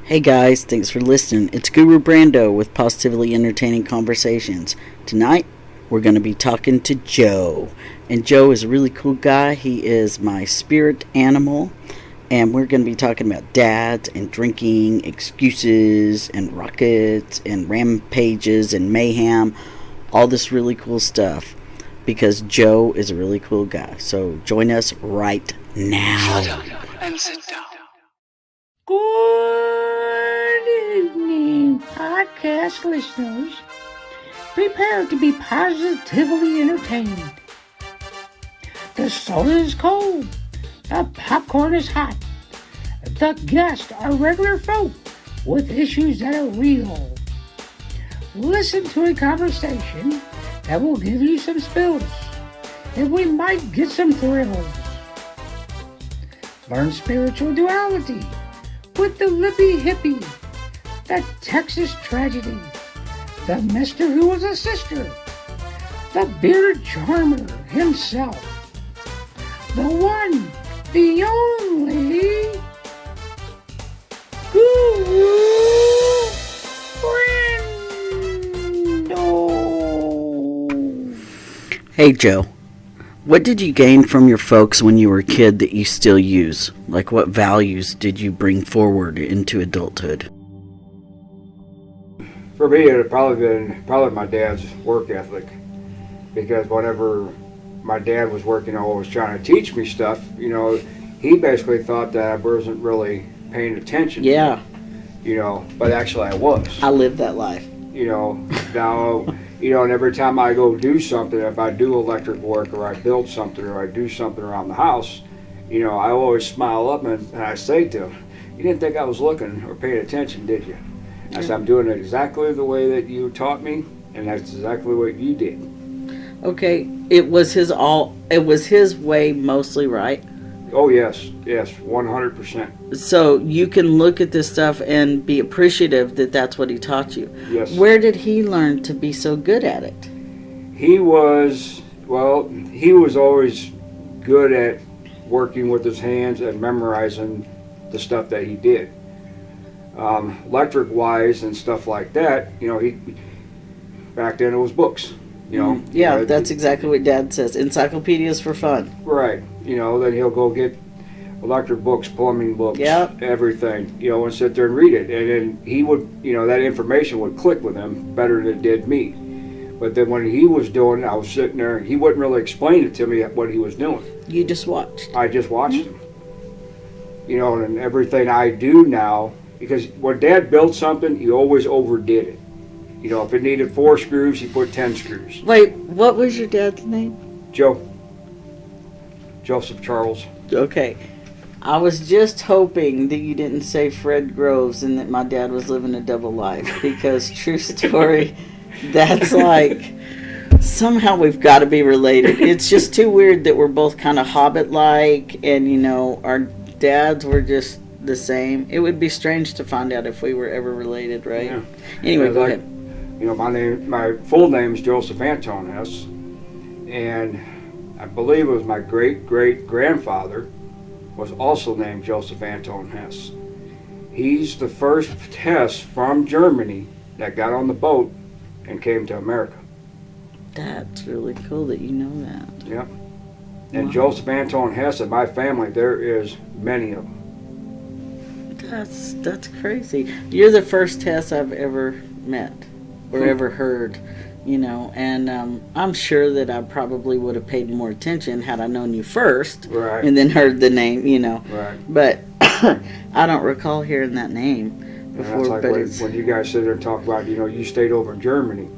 Hey guys, thanks for listening. It's Guru Brando with Positively Entertaining Conversations. Tonight, we're going to be talking to Joe. And Joe is a really cool guy. He is my spirit animal. And we're going to be talking about dads and drinking, excuses and rockets and rampages and mayhem. All this really cool stuff. Because Joe is a really cool guy. So join us right now. Shut up and sit down. Good evening, podcast listeners. Prepare to be positively entertained. The soda is cold. The popcorn is hot. The guests are regular folk with issues that are real. Listen to a conversation that will give you some spills, and we might get some thrills. Learn spiritual duality with the lippy hippie, the Texas tragedy, the mister who was a sister, the bearded charmer himself, the one, the only, Guru Brando. Hey Joe, what did you gain from your folks when you were a kid that you still use? Like what values did you bring forward into adulthood? For me, it had probably my dad's work ethic, because whenever my dad was working, always trying to teach me stuff, he basically thought that I wasn't really paying attention. Yeah. But actually I was. I lived that life. Now, and every time I go do something, if I do electric work or I build something or I do something around the house, I always smile up and I say to him, "You didn't think I was looking or paying attention, did you?" I said, "I'm doing it exactly the way that you taught me, and that's exactly what you did." Okay, it was his way mostly, right? Oh yes, 100%. So you can look at this stuff and be appreciative that that's what he taught you. Yes. Where did he learn to be so good at it? He was always good at working with his hands and memorizing the stuff that he did. Electric wise and stuff like that, back then it was books. That's exactly what Dad says. Encyclopedias for fun. Right. Then he'll go get electric books, plumbing books, everything, and sit there and read it. And then he would, that information would click with him better than it did me. But then when he was doing it, I was sitting there, he wouldn't really explain it to me what he was doing. You just watched. I just watched him. And everything I do now, because when Dad built something, he always overdid it. If it needed 4 screws, he put 10 screws. Wait, what was your dad's name? Joseph Charles. Okay. I was just hoping that you didn't say Fred Groves and that my dad was living a double life, because true story, that's like, somehow we've got to be related. It's just too weird that we're both kind of Hobbit-like, and our dads were just the same. It would be strange to find out if we were ever related, right? Yeah. Anyway, go ahead. My full name is Joseph Anton Hess, and I believe it was my great-great-grandfather was also named Joseph Anton Hess. He's the first Hess from Germany that got on the boat and came to America. That's really cool that you know that. Yep. And Wow. Joseph Anton Hess in my family, there is many of them. That's crazy. You're the first Hess I've ever met or ever heard, and I'm sure that I probably would have paid more attention had I known you first, Right. and then heard the name, Right. But I don't recall hearing that name And before. that's like but when you guys sit there and talk about, you stayed over in Germany,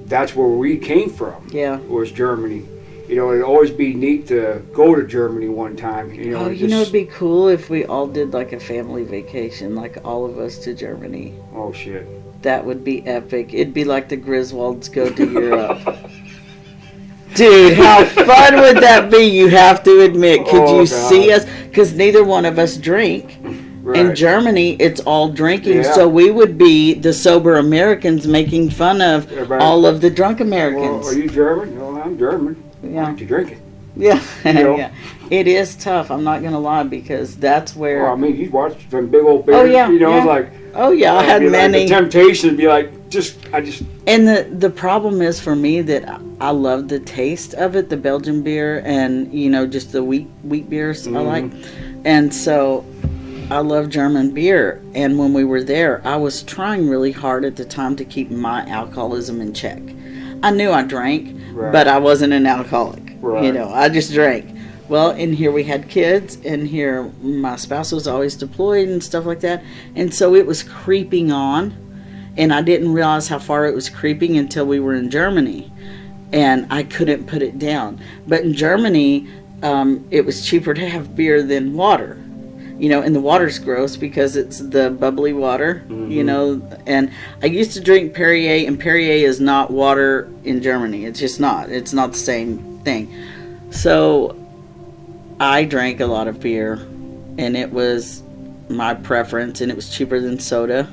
that's where we came from. Yeah. Was Germany. It'd always be neat to go to Germany one time. It'd be cool if we all did like a family vacation, like all of us to Germany. Oh shit. That would be epic. It'd be like the Griswolds go to Europe. Dude, how fun would that be? You have to admit. Could you see us? Because neither one of us drink. Right. In Germany, it's all drinking. Yeah. So we would be the sober Americans making fun of all of the drunk Americans. Well, are you German? No, I'm German. Yeah. Why aren't you drinking? Yeah. Yeah. It is tough. I'm not gonna lie, because that's where. Well, I mean, you watch them big old bears. Oh, yeah, You know, yeah. it's like. Oh yeah, I had Like many. the temptation to be like, And the problem is for me that I love the taste of it, the Belgian beer, and just the wheat beers I like, and so I love German beer. And when we were there, I was trying really hard at the time to keep my alcoholism in check. I knew I drank, Right. but I wasn't an alcoholic. Right. I just drank. Well, and here we had kids, and here my spouse was always deployed and stuff like that. And so it was creeping on, and I didn't realize how far it was creeping until we were in Germany, and I couldn't put it down. But in Germany, it was cheaper to have beer than water. And the water's gross because it's the bubbly water, and I used to drink Perrier, and Perrier is not water in Germany. It's just not. It's not the same thing. So I drank a lot of beer, and it was my preference, and it was cheaper than soda.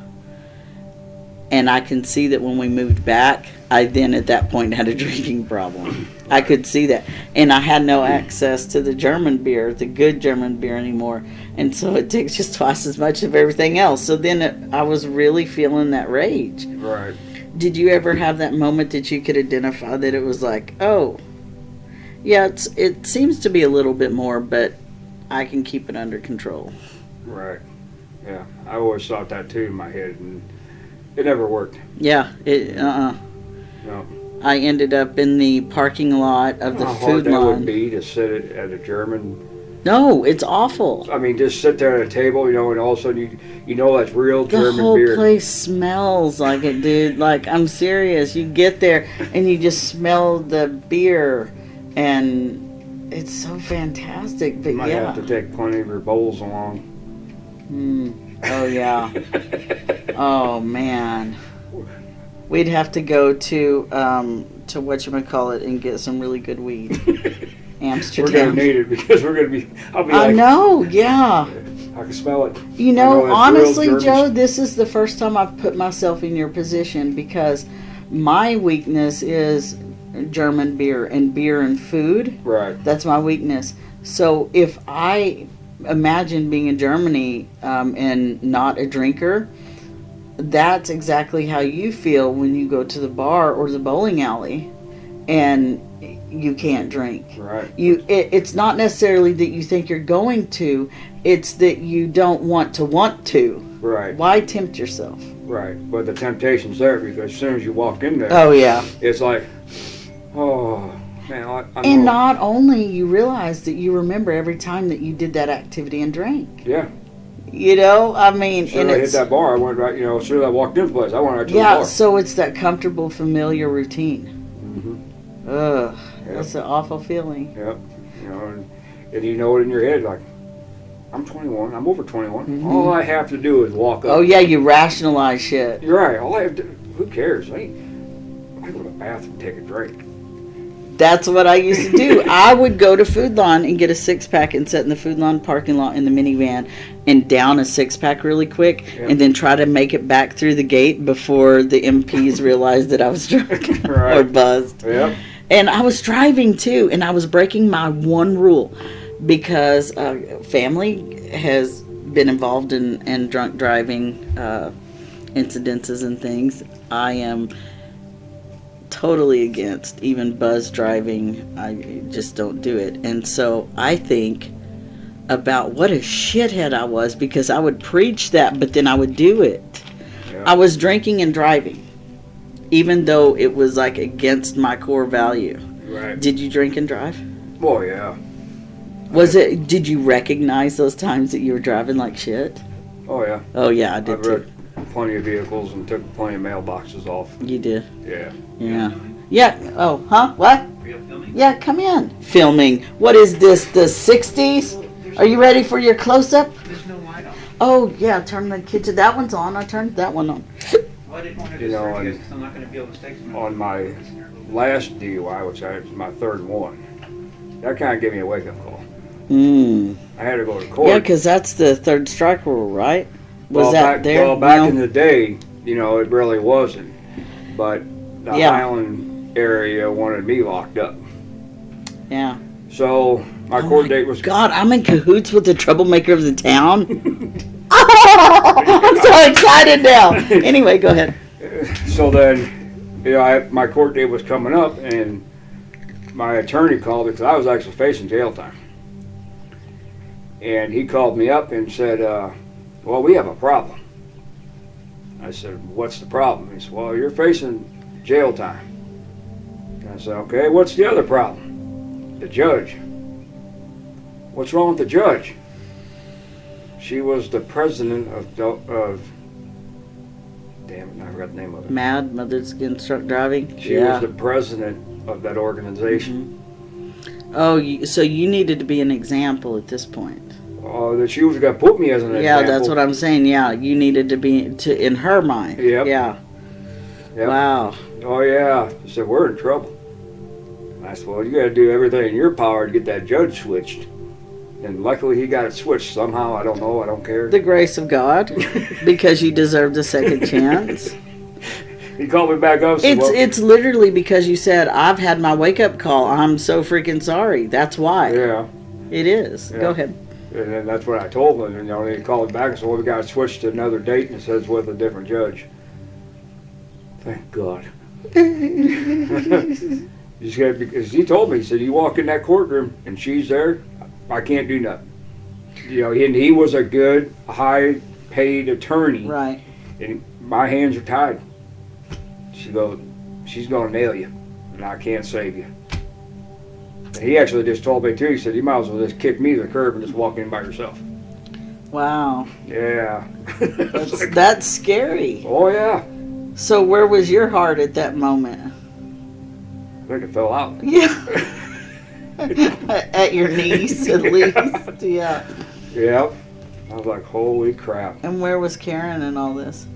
And I can see that when we moved back, I then at that point had a drinking problem. I could see that. And I had no access to the German beer, the good German beer anymore. And so it takes just twice as much of everything else. So then I was really feeling that rage. Right. Did you ever have that moment that you could identify that it was like, oh, yeah, it seems to be a little bit more, but I can keep it under control. Right. Yeah. I always thought that too in my head, and it never worked. Yeah. No. I ended up in the parking lot of the How food hard that line. would be to sit at a German. No, it's awful. I mean, just sit there at a table, and all of a sudden that's real The German whole beer. place smells like it, dude. Like, I'm serious. You get there and you just smell the beer, and it's so fantastic. But You might yeah. have to take plenty of your bowls along. Oh yeah. Oh man. We'd have to go to whatchamacallit and get some really good weed. Amsterdam. We're gonna need it because we're gonna be. I'll be I like, know, yeah. I can smell it. Honestly, real Joe, German. this is the first time I've put myself in your position, because my weakness is German beer and food. Right. That's my weakness. So if I imagine being in Germany and not a drinker, that's exactly how you feel when you go to the bar or the bowling alley and you can't drink. Right. It's not necessarily that you think you're going to, it's that you don't want to. Right. Why tempt yourself? Right. But the temptation's there because as soon as you walk in there, Oh yeah. it's like, oh man, I And know. not only you realize that you remember every time that you did that activity and drank. Yeah. I mean, As soon and as I hit it's that bar, I went right. As soon as I walked in the place, I went right to the yeah. bar. So it's that comfortable, familiar routine. Mm-hmm. Ugh, Yep. that's an awful feeling. Yep. And you know it in your head, like, I'm 21. I'm over 21. Mhm. All I have to do is walk up. Oh yeah, you rationalize shit. You're right. All I have to. Who cares? I go to the bathroom and take a drink. That's what I used to do. I would go to Food Line and get a 6-pack and sit in the Food Line parking lot in the minivan and down a 6-pack really quick, Yep. and then try to make it back through the gate before the MPs realized that I was drunk or Right. buzzed. Yep. And I was driving too, and I was breaking my one rule because family has been involved in drunk driving incidences and things. I am totally against even buzz driving. I just don't do it. And so I think about what a shithead I was because I would preach that, but then I would do it. Yeah. I was drinking and driving, even though it was like against my core value. Right. Did you drink and drive? Oh yeah. Did you recognize those times that you were driving like shit? Oh yeah. Oh yeah, I did I've too. wrecked plenty of vehicles and took plenty of mailboxes off. You did. Yeah. Yeah. Yeah. Oh, huh? What? Are you filming? Yeah, come in. Filming. What is this, the 60s? Are you ready for your close-up? There's no light on. Oh, yeah, turn the kitchen. That one's on. I turned that one on. Well, I didn't want to You know, disturb you and guys because I'm not going to be able to stay tonight. On my last DUI, which was my third one, that kind of gave me a wake-up call. I had to go to court. Yeah, because that's the third strike rule, right? Was well, that back, there? Well, back No? in the day, it really wasn't. But the Yeah. Highland area wanted me locked up. Yeah. So My court date was... God, I'm in cahoots with the troublemaker of the town. Oh, I'm so excited now. Anyway, go ahead. So then, my court date was coming up, and my attorney called me because I was actually facing jail time. And he called me up and said, well, we have a problem. I said, what's the problem? He said, well, you're facing jail time. And I said, okay, what's the other problem? The judge. What's wrong with the judge? She was the president of damn it, I forgot the name of it. Mad Mothers Against Drunk Driving? She was the president of that organization. Mm-hmm. Oh, so you needed to be an example at this point. That she was going to put me as an example. Yeah, that's what I'm saying. Yeah, you needed to be, in her mind. Yep. Yeah. Yep. Wow. Oh, yeah. She said, we're in trouble. I said, well, you got to do everything in your power to get that judge switched. And luckily he got it switched somehow. I don't know. I don't care. The grace of God, because you deserved a second chance. He called me back up. Said, It's literally because you said, I've had my wake-up call. I'm so freaking sorry. That's why. Yeah. It is. Yeah. Go ahead. And then that's what I told him. And he called me back and said, well, we got it switched to another date, and it says with a different judge. Thank God. Because he told me, he said, you walk in that courtroom and she's there, I can't do nothing. And he was a good, high-paid attorney. Right. And my hands are tied. She goes, she's going to nail you, and I can't save you. And he actually just told me, too, he said, you might as well just kick me to the curb and just walk in by yourself. Wow. Yeah. That's scary. Oh, yeah. So where was your heart at that moment? I think it fell out. Yeah. At your knees, at least. Yeah. Yep. I was like, holy crap. And where was Karen and all this?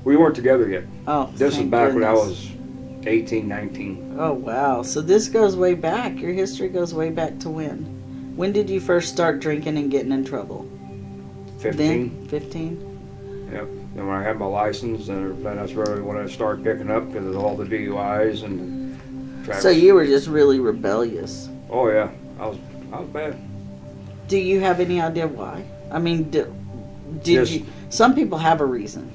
We weren't together yet. Oh, This is thank back when I goodness. was 18, 19. Oh, wow. So this goes way back. Your history goes way back to when? When did you first start drinking and getting in trouble? 15. Then? 15? Yep. And when I had my license, then that's really when I started picking up because of all the DUIs and traffic. So you were just really rebellious. Oh, yeah. I was bad. Do you have any idea why? I mean, did Just- you... Some people have a reason.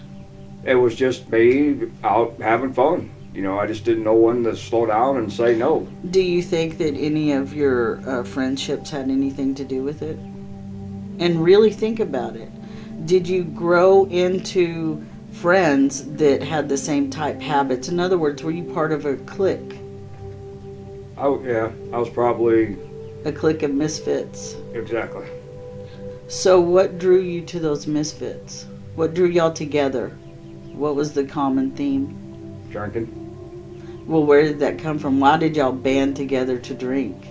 It was just me out having fun. I just didn't know when to slow down and say no. Do you think that any of your friendships had anything to do with it? And really think about it. Did you grow into friends that had the same type habits? In other words, were you part of a clique? I was probably... A clique of misfits? Exactly. So what drew you to those misfits? What drew y'all together? What was the common theme? Drinking. Well, where did that come from? Why did y'all band together to drink?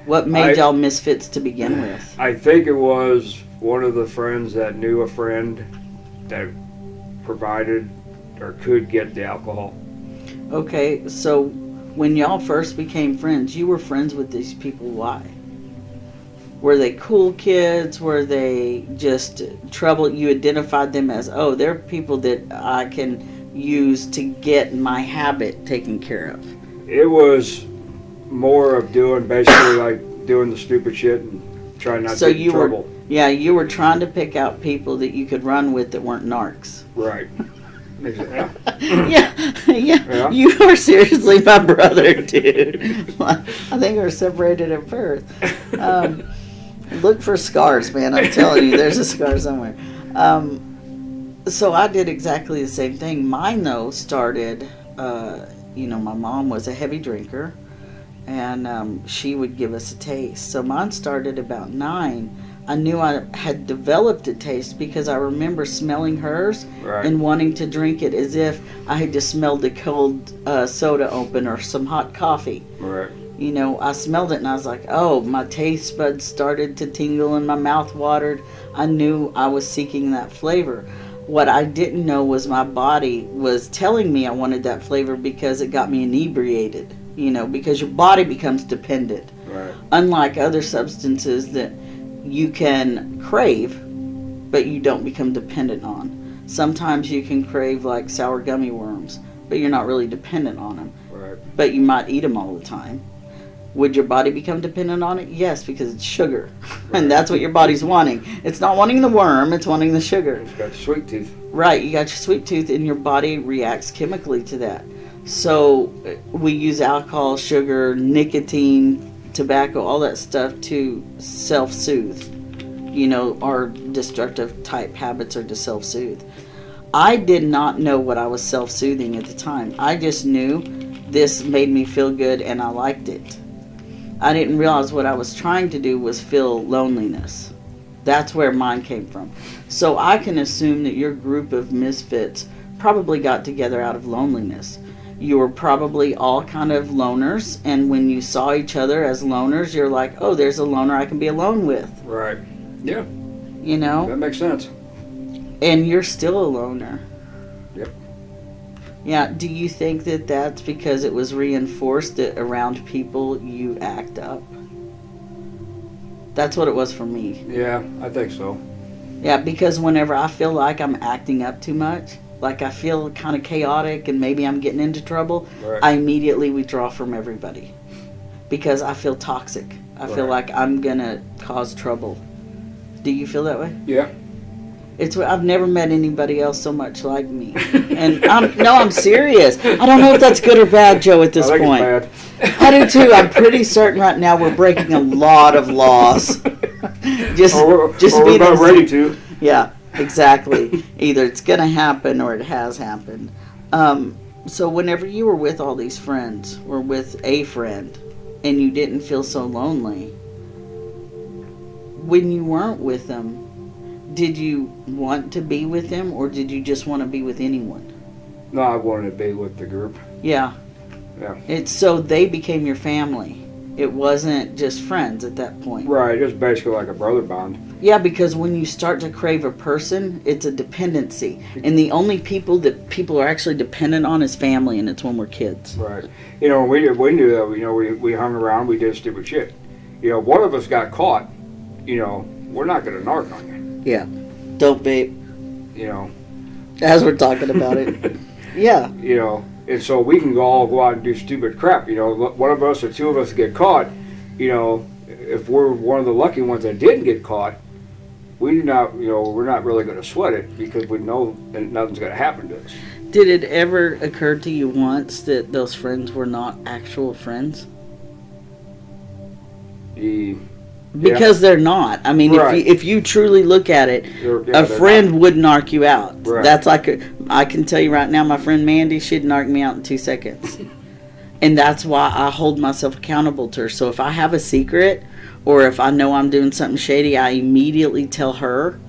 What made y'all misfits to begin with? I think it was one of the friends that knew a friend that provided or could get the alcohol. Okay, so when y'all first became friends, you were friends with these people. Why? Were they cool kids? Were they just trouble? You identified them as, oh, they're people that I can use to get my habit taken care of. It was more of doing basically like doing the stupid shit and trying not to get in trouble. You were trying to pick out people that you could run with that weren't narcs. Right. Yeah. You are seriously my brother, dude. I think we're separated at birth. Look for scars, man. I'm telling you, there's a scar somewhere. So I did exactly the same thing. Mine, though, started, my mom was a heavy drinker, and she would give us a taste. So mine started about 9. I knew I had developed a taste because I remember smelling hers and wanting to drink it as if I had just smelled a cold soda open or some hot coffee. Right. I smelled it and I was like, oh, my taste buds started to tingle and my mouth watered. I knew I was seeking that flavor. What I didn't know was my body was telling me I wanted that flavor because it got me inebriated, because your body becomes dependent. Right. Unlike other substances that you can crave, but you don't become dependent on. Sometimes you can crave like sour gummy worms, but you're not really dependent on them. Right. But you might eat them all the time. Would your body become dependent on it? Yes, because it's sugar. And that's what your body's wanting. It's not wanting the worm, it's wanting the sugar. It's got sweet tooth. Right, you got your sweet tooth and your body reacts chemically to that. So we use alcohol, sugar, nicotine, tobacco, all that stuff to self-soothe. You know, our destructive type habits are to self-soothe. I did not know what I was self-soothing at the time. I just knew this made me feel good and I liked it. I didn't realize what I was trying to do was feel loneliness. That's where mine came from. So I can assume that your group of misfits probably got together out of loneliness. You were probably all kind of loners, and when you saw each other as loners, you're like, oh, there's a loner I can be alone with. Right. Yeah. You know? That makes sense. And you're still a loner. Yep. Yeah, do you think that that's because it was reinforced that around people you act up? That's what it was for me. Yeah, I think so. Yeah, because whenever I feel like I'm acting up too much, like I feel kind of chaotic and maybe I'm getting into trouble, Right. I immediately withdraw from everybody. Because I feel toxic. I feel Right. like I'm going to cause trouble. Do you feel that way? Yeah. I've never met anybody else so much like me. And I'm serious. I don't know if that's good or bad, Joe, at this I think point. it's bad. I do too. I'm pretty certain right now we're breaking a lot of laws. just Or we're being about ready to. Yeah, exactly. Either it's going to happen or it has happened. So whenever you were with all these friends or with a friend and you didn't feel so lonely, when you weren't with them, did you want to be with them or did you just want to be with anyone? No, I wanted to be with the group. Yeah. Yeah. It's so they became your family. It wasn't just friends at that point. Right, it's basically like a brother bond. Yeah, because when you start to crave a person, it's a dependency. And the only people that people are actually dependent on is family, and it's when we're kids. Right. You know, we knew that, you know, we hung around, we did stupid shit. You know, one of us got caught, you know, we're not going to narc on you. Yeah. Don't be. You know. As we're talking about it. Yeah. You know, and so we can all go out and do stupid crap. You know, one of us or two of us get caught, you know, if we're one of the lucky ones that didn't get caught, we're not really going to sweat it because we know that nothing's going to happen to us. Did it ever occur to you once that those friends were not actual friends? Because they're not. I mean, Right. if you truly look at it, a friend would narc you out. Right. That's like I can tell you right now, my friend Mandy, she'd narc me out in 2 seconds. And that's why I hold myself accountable to her. So if I have a secret or if I know I'm doing something shady, I immediately tell her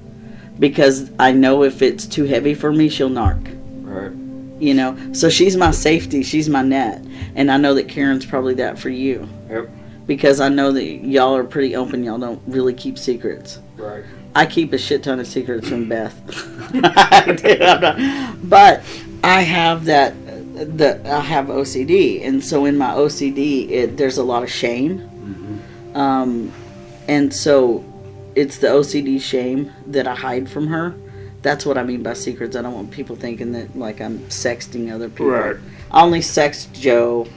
because I know if it's too heavy for me, she'll narc. Right. You know, so she's my safety, she's my net. And I know that Karen's probably that for you. Yep. Because I know that y'all are pretty open. Y'all don't really keep secrets. Right. I keep a shit ton of secrets from Beth. I do. But I have I have OCD. And so in my OCD, there's a lot of shame. Mm-hmm. And so it's the OCD shame that I hide from her. That's what I mean by secrets. I don't want people thinking that like I'm sexting other people. Right. I only sext Joe.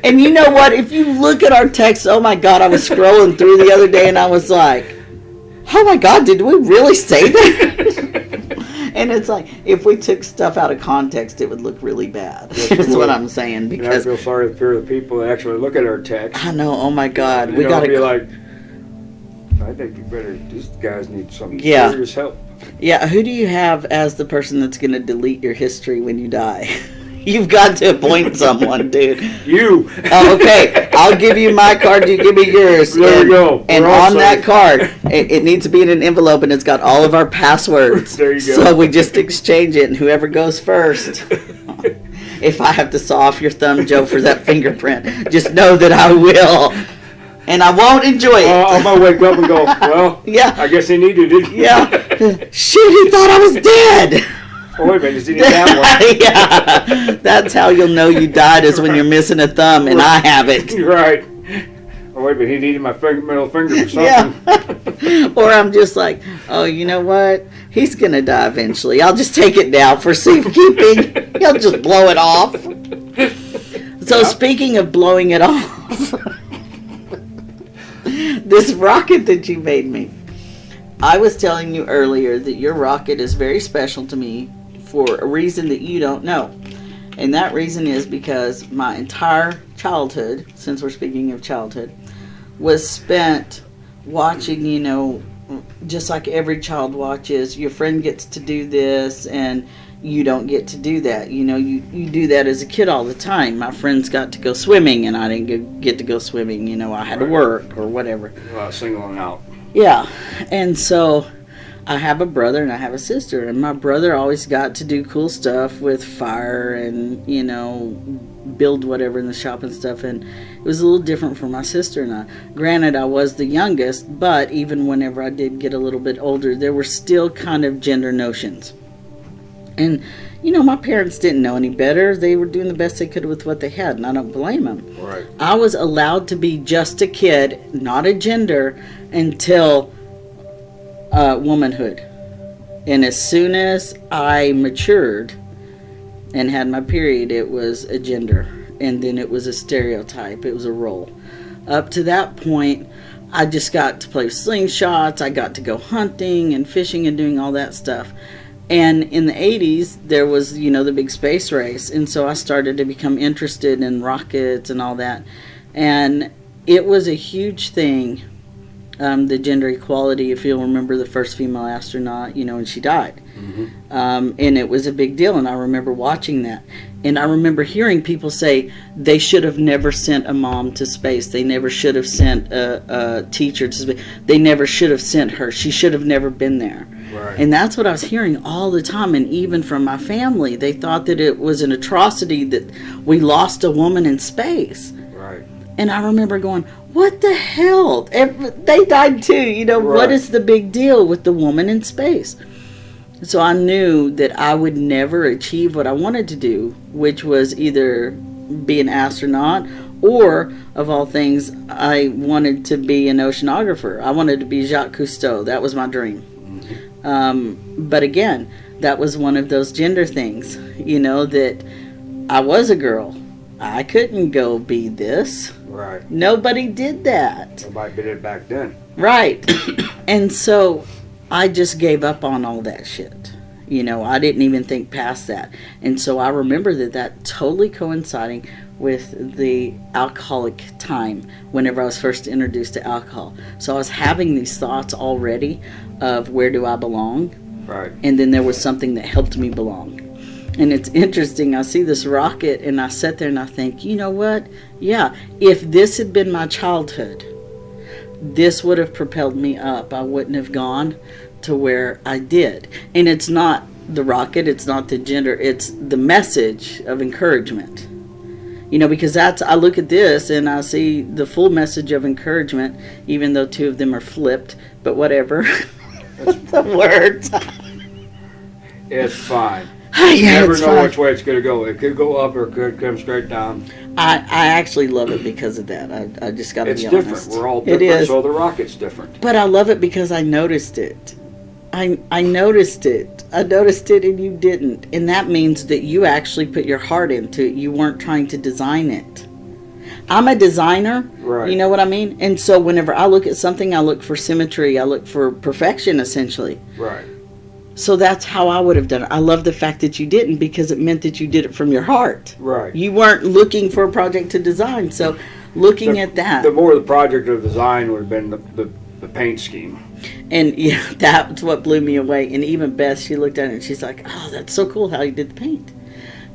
And you know what? If you look at our texts, oh my God, I was scrolling through the other day and I was like, oh my God, did we really say that? And it's like, if we took stuff out of context, it would look really bad. That's what I'm saying. Because and I feel sorry for the people that actually look at our text. I know, oh my God. We We got to be to like, I think you better, these guys need some Yeah. serious help. Yeah, who do you have as the person that's going to delete your history when you die? You've got to appoint someone, dude. You. Oh, okay, I'll give you my card. You give me yours. There we go. And We're all on that safe. card, it needs to be in an envelope, and it's got all of our passwords. There you go. So we just exchange it, and whoever goes first. If I have to saw off your thumb, Joe, for that fingerprint, just know that I will. And I won't enjoy it. I might wake up and go, well, Yeah. I guess he needed it. Yeah. Shit, he thought I was dead. Oh, wait a minute, he didn't have one. Yeah. That's how you'll know you died is when you're missing a thumb, and I have it. Right. Oh, wait a minute, he needed my middle finger for something. Yeah. Or I'm just like, oh, you know what? He's going to die eventually. I'll just take it now for safekeeping. He'll just blow it off. So Yep. speaking of blowing it off, this rocket that you made me, I was telling you earlier that your rocket is very special to me for a reason that you don't know. And that reason is because my entire childhood, since we're speaking of childhood, was spent watching, just like every child watches, your friend gets to do this and you don't get to do that. You do that as a kid all the time. My friends got to go swimming and I didn't get to go swimming. I had to work or whatever. Singling out. Yeah. And so I have a brother and I have a sister. And my brother always got to do cool stuff with fire and, build whatever in the shop and stuff. And it was a little different for my sister and I. Granted, I was the youngest, but even whenever I did get a little bit older, there were still kind of gender notions. And, my parents didn't know any better. They were doing the best they could with what they had, and I don't blame them. Right. I was allowed to be just a kid, not a gender, until womanhood. And as soon as I matured and had my period, it was a gender. And then it was a stereotype. It was a role. Up to that point, I just got to play slingshots. I got to go hunting and fishing and doing all that stuff. And in the 80s, there was, the big space race. And so I started to become interested in rockets and all that. And it was a huge thing, the gender equality, if you'll remember the first female astronaut, and she died. Mm-hmm. And it was a big deal. And I remember watching that. And I remember hearing people say they should have never sent a mom to space. They never should have sent a teacher to space. They never should have sent her. She should have never been there. Right. And that's what I was hearing all the time. And even from my family, they thought that it was an atrocity that we lost a woman in space. Right. And I remember going, what the hell? They died too. Right. What is the big deal with the woman in space? So I knew that I would never achieve what I wanted to do, which was either be an astronaut or, of all things, I wanted to be an oceanographer. I wanted to be Jacques Cousteau. That was my dream. But again, that was one of those gender things, that I was a girl. I couldn't go be this. Right. Nobody did that. Nobody did it back then. Right. And so I just gave up on all that shit. I didn't even think past that. And so I remember that totally coinciding with the alcoholic time whenever I was first introduced to alcohol. So I was having these thoughts already of where do I belong? Right. And then there was something that helped me belong. And it's interesting. I see this rocket and I sit there and I think, you know what? Yeah, if this had been my childhood, this would have propelled me up. I wouldn't have gone to where I did. And it's not the rocket, it's not the gender, it's the message of encouragement. Because I look at this and I see the full message of encouragement, even though two of them are flipped, but whatever. The words. It's fine. Yeah, You never it's know fine. which way it's going to go. It could go up or it could come straight down. I actually love it because of that. I just got to It's be different. honest. We're all It different, is. so the rocket's different. But I love it because I noticed it. I noticed it. I noticed it and you didn't. And that means that you actually put your heart into it. You weren't trying to design it. I'm a designer. Right. You know what I mean? And so whenever I look at something, I look for symmetry. I look for perfection, essentially. Right. So that's how I would have done it. I love the fact that you didn't because it meant that you did it from your heart. Right. You weren't looking for a project to design. So looking at that. The more the project of design would have been the paint scheme. And yeah, that's what blew me away. And even Beth, she looked at it and she's like, oh, that's so cool how you did the paint.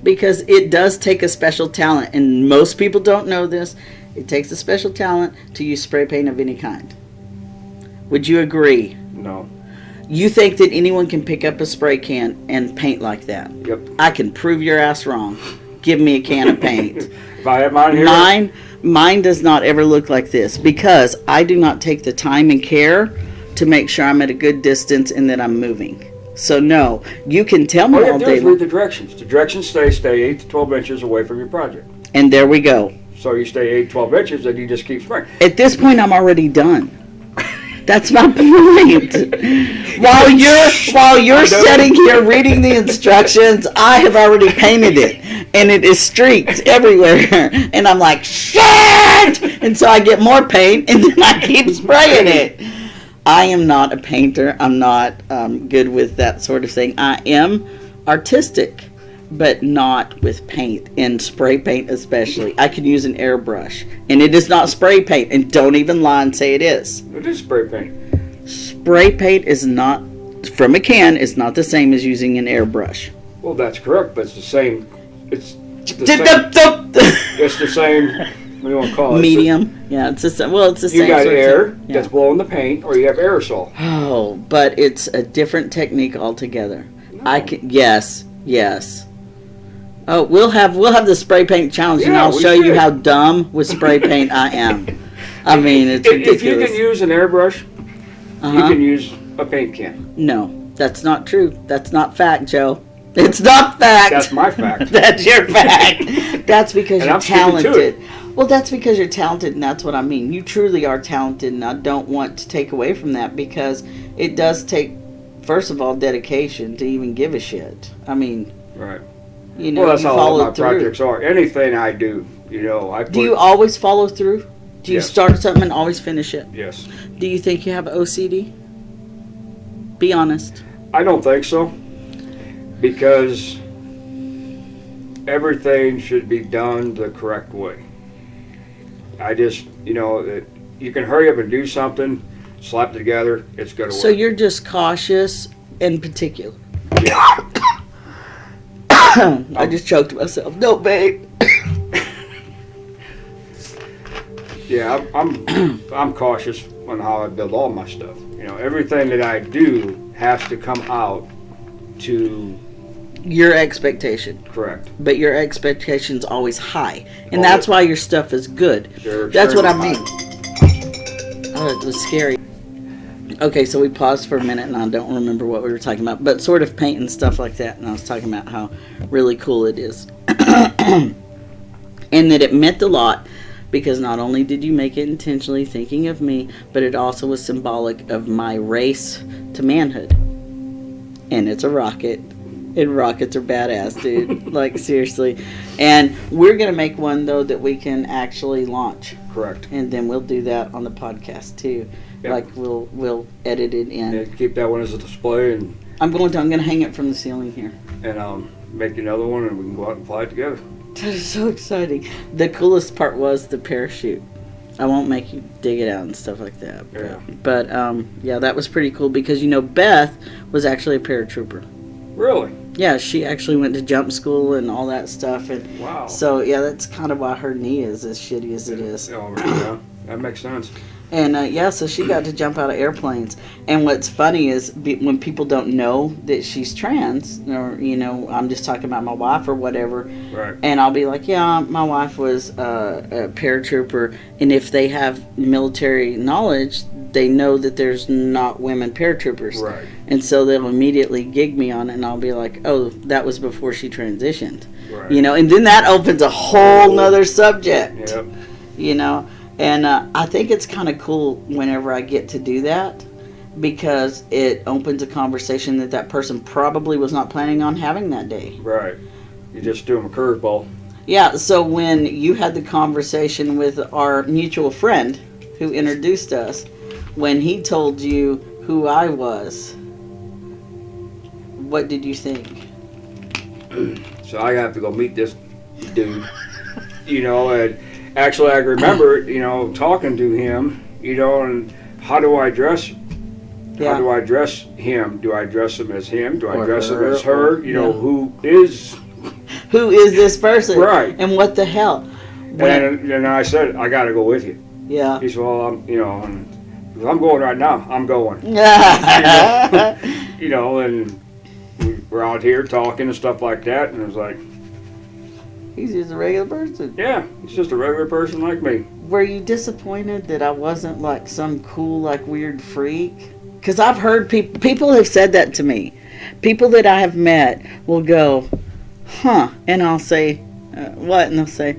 Because it does take a special talent. And most people don't know this. It takes a special talent to use spray paint of any kind. Would you agree? No. You think that anyone can pick up a spray can and paint like that? Yep. I can prove your ass wrong. Give me a can of paint. If I have mine here. Mine does not ever look like this because I do not take the time and care to make sure I'm at a good distance and that I'm moving. So no, you can tell me All you all have to do day is read long. the directions. The directions stay 8 to 12 inches away from your project. And there we go. So you stay 8 to 12 inches and you just keep spraying. At this point, I'm already done. That's my point. While you're sitting here reading the instructions, I have already painted it. and it is streaked everywhere. And I'm like, shit! And so I get more paint, and then I keep spraying it. I am not a painter. I'm not good with that sort of thing. I am artistic, but not with paint, and spray paint especially. I can use an airbrush, and it is not spray paint, and don't even lie and say it is. It is spray paint. Spray paint is not, from a can, is not the same as using an airbrush. Well, that's correct, but it's the same. It's the same. It's the same. What do you want to call it? Medium. Yeah, it's the same. Well, it's the same. You got sort of air thing. Yeah. that's blowing the paint, or you have aerosol. Oh, but it's a different technique altogether. No. I can. Yes. Oh, we'll have the spray paint challenge, and Yeah, I'll we show you should. how dumb with spray paint I am. I mean, it's ridiculous. If you can use an airbrush, you Uh-huh. can use a paint can. No, that's not true. That's not fact, Joe. It's not fact. That's my fact. That's your fact. That's because And you're I'm sticking to talented. Well, that's because you're talented, and that's what I mean. You truly are talented, and I don't want to take away from that, because it does take, first of all, dedication to even give a shit. I mean, Right. you know, Well, that's you how all follow my through. projects are. Anything I do, I put. Do you always follow through? Do you Yes. start something and always finish it? Yes. Do you think you have OCD? Be honest. I don't think so, because everything should be done the correct way. I just, you can hurry up and do something, slap it together, it's going to work. So you're just cautious and particular. Yeah. I just choked myself. No, babe. Yeah, I'm cautious on how I build all my stuff. Everything that I do has to come out to Your expectation. correct. But your expectation's always high. And Oh, that's why your stuff is good. They're That's what I extremely mean. Oh, it was scary. Okay, so we paused for a minute, and I don't remember what we were talking about, but sort of paint and stuff like that, and I was talking about how really cool it is. And that it meant a lot, because not only did you make it intentionally thinking of me, but it also was symbolic of my race to manhood. And it's a rocket. And rockets are badass, dude. Like, seriously. And we're going to make one, though, that we can actually launch. Correct. And then we'll do that on the podcast, too. Yep. Like, we'll edit it in. And keep that one as a display, and I'm going to hang it from the ceiling here. make another one, and we can go out and fly it together. That is so exciting. The coolest part was the parachute. I won't make you dig it out and stuff like that. Yeah. But yeah, that was pretty cool, because, Beth was actually a paratrooper. Really? Yeah, she actually went to jump school and all that stuff. And Wow. so, yeah, that's kind of why her knee is as shitty as it is. Oh, yeah, that makes sense. And yeah, so she got to jump out of airplanes. And what's funny is when people don't know that she's trans, or, I'm just talking about my wife or whatever, Right. and I'll be like, yeah, my wife was a paratrooper. And if they have military knowledge, they know that there's not women paratroopers. Right. And so they'll immediately gig me on it, and I'll be like, oh, that was before she transitioned. Right. And then that opens a whole nother subject. Yep. And I think it's kind of cool whenever I get to do that, because it opens a conversation that person probably was not planning on having that day. Right. You just do them a curveball. Yeah, so when you had the conversation with our mutual friend who introduced us, when he told you who I was, what did you think? So I have to go meet this dude. And actually I remember, talking to him, and how do I dress? Yeah. How do I dress him? Do I dress him as him? Do I Or dress him her, as her? or- yeah. Who is? Who is this person? Right. And what the hell? And I said, I got to go with you. Yeah. He said, well, I'm going right now. I'm going. And we're out here talking and stuff like that, and it was like, He's just a regular person. yeah, he's just a regular person like me. Were you disappointed that I wasn't like some cool, like weird freak? Because I've heard people have said that to me. People that I have met will go, huh, and I'll say, what? And they'll say,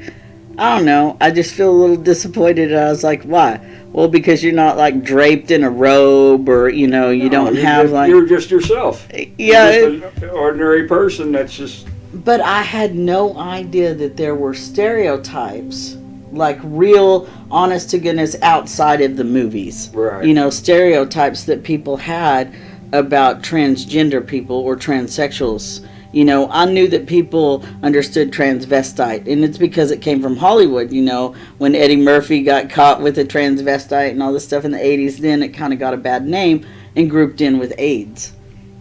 I don't know, I just feel a little disappointed. And I was like, why? Well, because you're not like draped in a robe, or you don't have like. You're just yourself. Yeah. You're just an ordinary person that's just But I had no idea that there were stereotypes, like real, honest to goodness, outside of the movies. Right. You know, stereotypes that people had about transgender people or transsexuals. You know, I knew that people understood transvestite, and it's because it came from Hollywood. You know, when Eddie Murphy got caught with a transvestite and all this stuff in the 80s, then it kind of got a bad name and grouped in with AIDS.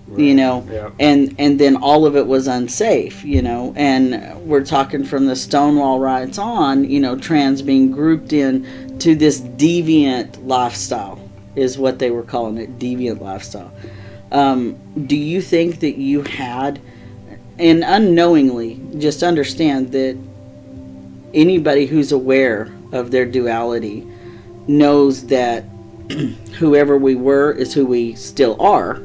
Right. You know, Yeah. and then all of it was unsafe, you know, and we're talking from the Stonewall riots on, you know, trans being grouped in to this deviant lifestyle is what they were calling it, deviant lifestyle. Do you think that you had, and unknowingly, just understand that anybody who's aware of their duality knows that whoever we were is who we still are,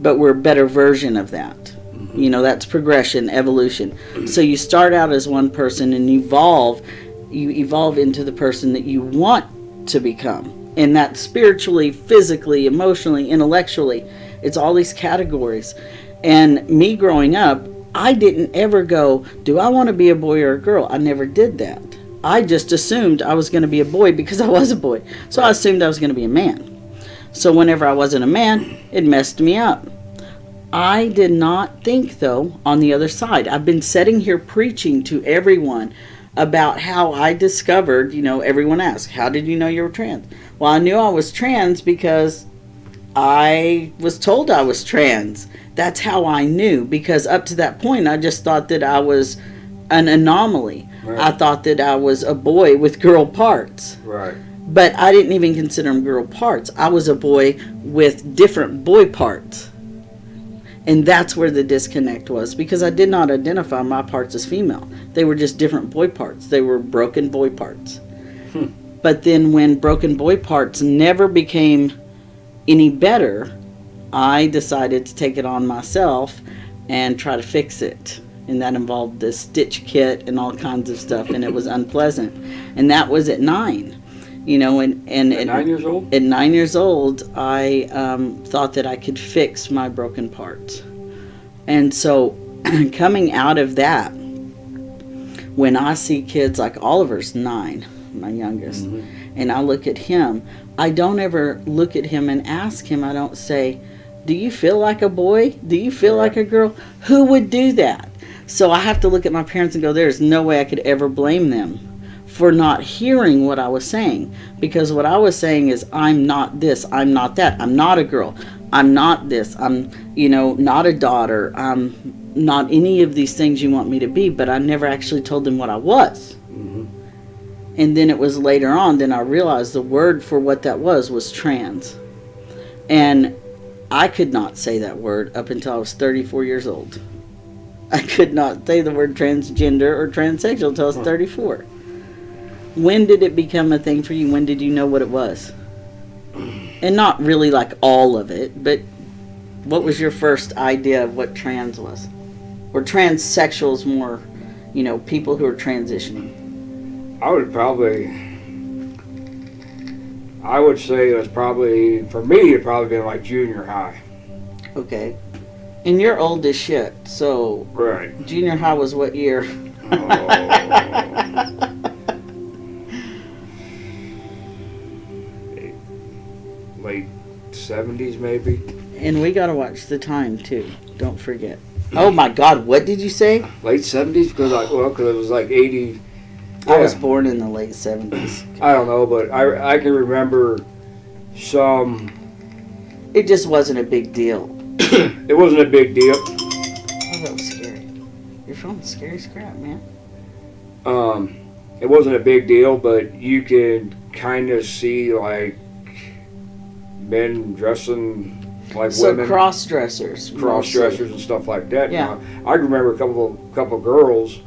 but we're a better version of that. Mm-hmm. You know, that's progression, evolution. So you start out as one person and you evolve into the person that you want to become. And that's spiritually, physically, emotionally, intellectually. It's all these categories. And me growing up, I didn't ever go, do I want to be a boy or a girl? I never did that. I just assumed I was going to be a boy because I was a boy. So I assumed I was going to be a man. So whenever I wasn't a man, it messed me up. I did not think, though, on the other side. I've been sitting here preaching to everyone about how I discovered, you know, everyone asks, how did you know you were trans? Well, I knew I was trans because I was told I was trans. That's how I knew, because up to that point, I just thought that I was an anomaly. Right. I thought that I was a boy with girl parts. Right. But I didn't even consider them girl parts. I was a boy with different boy parts. And that's where the disconnect was, because I did not identify my parts as female. They were just different boy parts. They were broken boy parts. But then when broken boy parts never became any better, I decided to take it on myself and try to fix it. And that involved the stitch kit and all kinds of stuff, and it was unpleasant. And that was at 9. You know, and at 9 years old? At 9 years old, I thought that I could fix my broken parts. And so, coming out of that, when I see kids like Oliver's 9, my youngest, and I look at him, I don't ever look at him and ask him, I don't say, do you feel like a boy? Do you feel like a girl? Who would do that? So I have to look at my parents and go, there's no way I could ever blame them for not hearing what I was saying, because what I was saying is, I'm not this, I'm not that, I'm not a girl, I'm not this, I'm, you know, not a daughter, I'm not any of these things you want me to be, but I never actually told them what I was. And then it was later on, then I realized the word for what that was trans. And I could not say that word up until I was 34 years old. I could not say the word transgender or transsexual until I was 34. When did it become a thing for you? When did you know what it was? And not really like all of it, but what was your first idea of what trans was? Or transsexuals more, you know, people who are transitioning? I would say it was probably, for me, it'd probably been like junior high. Okay. And you're old as shit, so... Right. Junior high was what year? Late 70s, maybe. And we gotta watch the time, too. Don't forget. Oh my God, what did you say? Late 70s? Because it was like 80... Yeah. I was born in the late 70s. I don't know, but I can remember some... It just wasn't a big deal. It wasn't a big deal. Oh, that was scary. Your phone's scary as crap, man. It wasn't a big deal, but you could kind of see, like, men dressing like women. So cross-dressers. Cross-dressers and stuff like that. Yeah. You know, I remember a couple girls,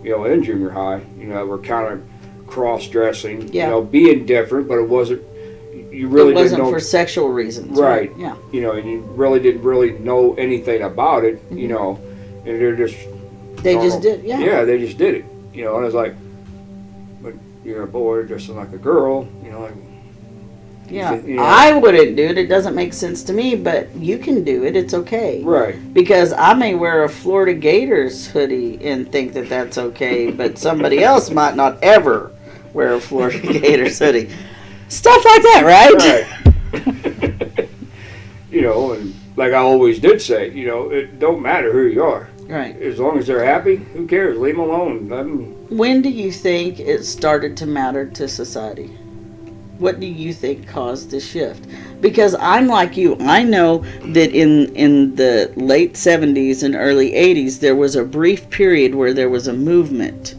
you know, in junior high, you know, were kind of cross-dressing, yeah. You know, being different, but it wasn't, you really didn't know. It wasn't for sexual reasons. Right. Yeah. You know, and you really didn't know anything about it, you know, and they're just... They just did, yeah. Yeah, they just did it, you know, and I was like, but you're a boy dressing like a girl, you know, like... Yeah, You know? I wouldn't do it. It doesn't make sense to me, but you can do it. It's okay. Right. Because I may wear a Florida Gators hoodie and think that that's okay, but somebody else might not ever wear a Florida Gators hoodie. Stuff like that, right? Right. You know, and like I always did say, you know, it don't matter who you are. Right. As long as they're happy, who cares? Leave them alone. Let them... When do you think it started to matter to society? What do you think caused the shift? Because I'm like you. I know that in the late 70s and early 80s, there was a brief period where there was a movement.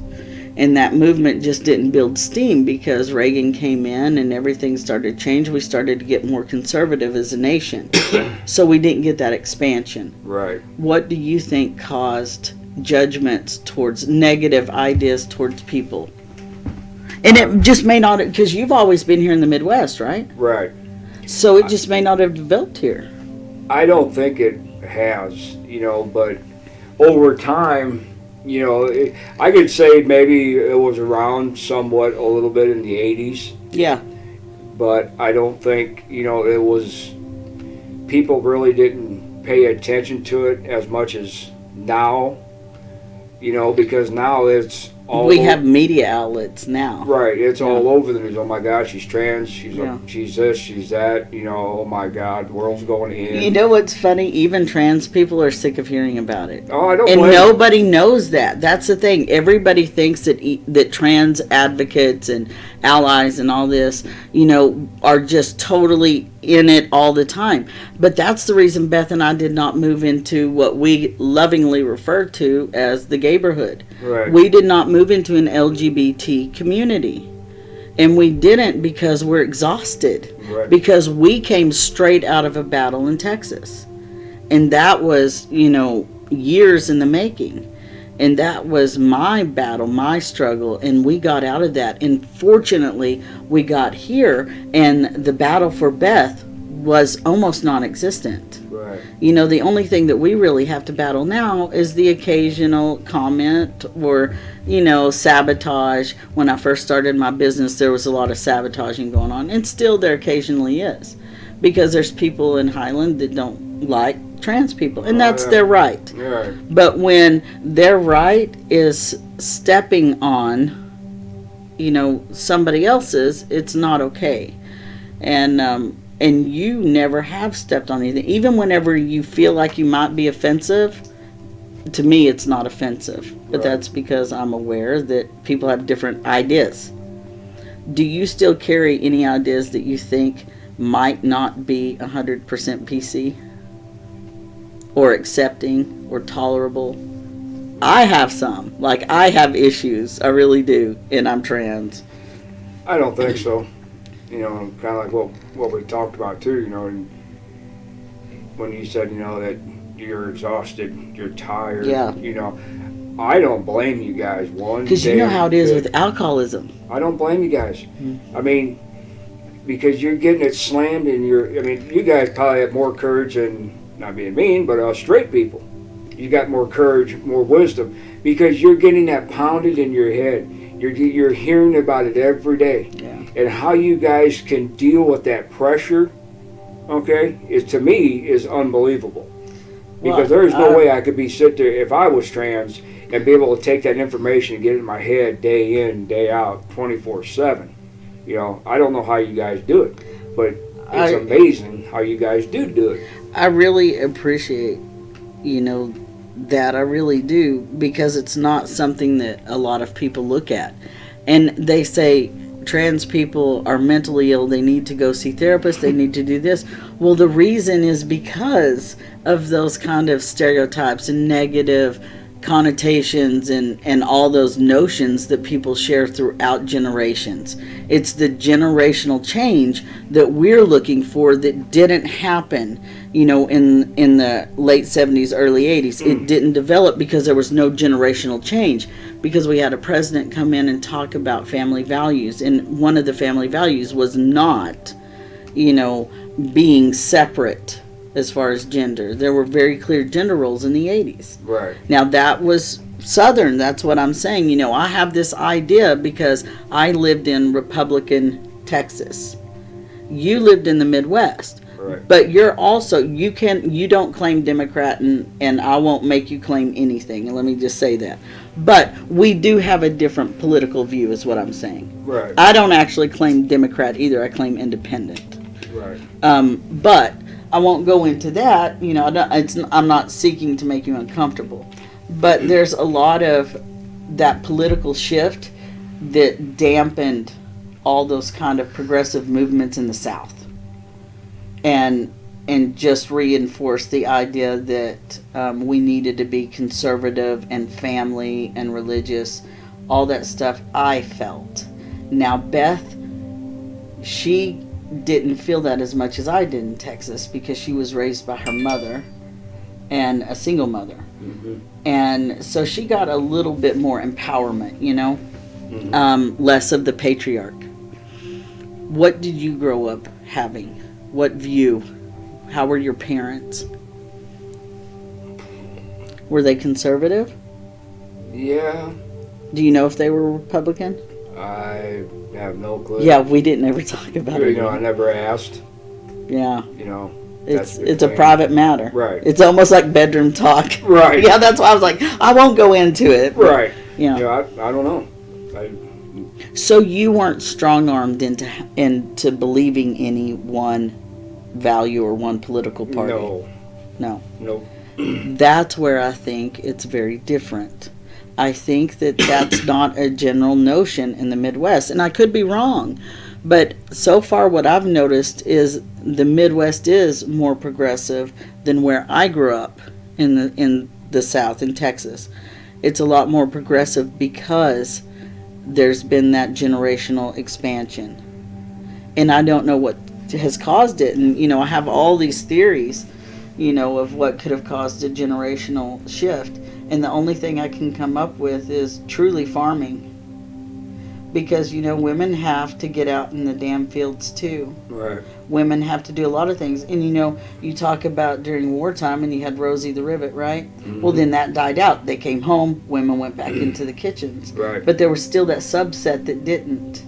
And that movement just didn't build steam because Reagan came in and everything started to change. We started to get more conservative as a nation. So we didn't get that expansion. Right. What do you think caused judgments towards negative ideas towards people? And it just may not, because you've always been here in the Midwest, right? Right. So it just may not have developed here. I don't think it has, you know, but over time, you know, I could say maybe it was around somewhat a little bit in the 80s, Yeah. but I don't think, you know, it was, people really didn't pay attention to it as much as now, you know, because now it's all We have media outlets now. right, it's Yeah. all over the news. Oh my God, she's trans, she's Yeah. she's this, she's that, you know, oh my God, the world's going in. You know what's funny? Even trans people are sick of hearing about it. Oh, I don't And blame nobody knows that. That's the thing. Everybody thinks that that trans advocates and allies and all this, you know, are just totally in it all the time. But that's the reason Beth and I did not move into what we lovingly refer to as the gayborhood. Right. We did not move into an LGBT community. And we didn't because we're exhausted. Right. Because we came straight out of a battle in Texas. And that was, you know, years in the making. And that was my battle, my struggle, and we got out of that. And fortunately, we got here, and the battle for Beth was almost non-existent. Right. You know, the only thing that we really have to battle now is the occasional comment or, you know, sabotage. When I first started my business, there was a lot of sabotaging going on, and still there occasionally is. Because there's people in Highland that don't like trans people, and that's their right. Right. But when their right is stepping on, you know, somebody else's, it's not okay. And you never have stepped on anything. Even whenever you feel like you might be offensive, to me it's not offensive. But Right. that's because I'm aware that people have different ideas. Do you still carry any ideas that you think might not be 100% PC? Or accepting, or tolerable? I have some. Like, I have issues. I really do. And I'm trans. I don't think so. You know, kind of like what we talked about too, you know, and when you said, you know, that you're exhausted, you're tired, Yeah. you know, I don't blame you guys one Because you know damn how it is bit. with alcoholism. I don't blame you guys. Mhm. I mean, because you're getting it slammed and you guys probably have more courage than, not being mean, but straight people. You got more courage, more wisdom, because you're getting that pounded in your head. You're hearing about it every day. Yeah. And how you guys can deal with that pressure, okay, is to me is unbelievable. Because Well, there's no way I could sit there if I was trans and be able to take that information and get it in my head day in, day out, 24/7. You know, I don't know how you guys do it, but it's amazing how you guys do it. I really appreciate, you know, that. I really do. Because it's not something that a lot of people look at. And they say trans people are mentally ill. They need to go see therapists. They need to do this. Well, the reason is because of those kind of stereotypes and negative connotations and all those notions that people share throughout generations. It's the generational change that we're looking for that didn't happen, you know, in the late 70s, early 80s. It didn't develop because there was no generational change, because we had a president come in and talk about family values, and one of the family values was not, you know, being separate as far as gender. There were very clear gender roles in the 80s. Right. Now that was Southern. That's what I'm saying. You know, I have this idea because I lived in Republican Texas. You lived in the Midwest. Right. But you're also, you don't claim Democrat, and I won't make you claim anything. And let me just say that. But we do have a different political view, is what I'm saying. Right. I don't actually claim Democrat either. I claim independent. Right. But I won't go into that. You know, I'm not seeking to make you uncomfortable. But there's a lot of that political shift that dampened all those kind of progressive movements in the South. And just reinforce the idea that we needed to be conservative and family and religious, all that stuff I felt. Now Beth, she didn't feel that as much as I did in Texas because she was raised by her mother and a single mother. Mm-hmm. And so she got a little bit more empowerment, you know, less of the patriarch. What did you grow up having? What view? How were your parents? Were they conservative? Yeah. Do you know if they were Republican? I have no clue. Yeah, we didn't ever talk about it. You know, I never asked. Yeah. You know. It's a private matter. Right. It's almost like bedroom talk. Right. Yeah, that's why I was like, I won't go into it. But, Right. Yeah. You know, I don't know. So you weren't strong-armed into believing any one value or one political party? No. Nope. That's where I think it's very different. I think that that's not a general notion in the Midwest, and I could be wrong, but so far what I've noticed is the Midwest is more progressive than where I grew up in the South, in Texas. It's a lot more progressive because there's been that generational expansion, and I don't know what has caused it. And you know, I have all these theories, you know, of what could have caused a generational shift, and the only thing I can come up with is truly farming, because you know, women have to get out in the damn fields too. Right. Women have to do a lot of things, and you know, you talk about during wartime and you had Rosie the Rivet, right? Mm-hmm. Well, then that died out. They came home, women went back into the kitchens. Right. But there was still that subset that didn't,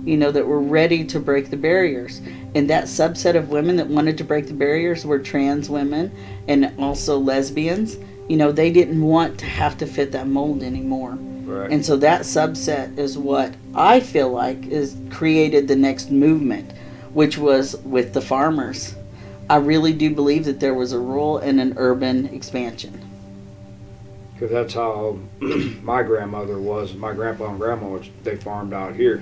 you know, that were ready to break the barriers. And that subset of women that wanted to break the barriers were trans women and also lesbians. You know, they didn't want to have to fit that mold anymore. Right. And so that subset is what I feel like is created the next movement, which was with the farmers. I really do believe that there was a rural and an urban expansion. Because that's how my grandmother was. My grandpa and grandma, they farmed out here.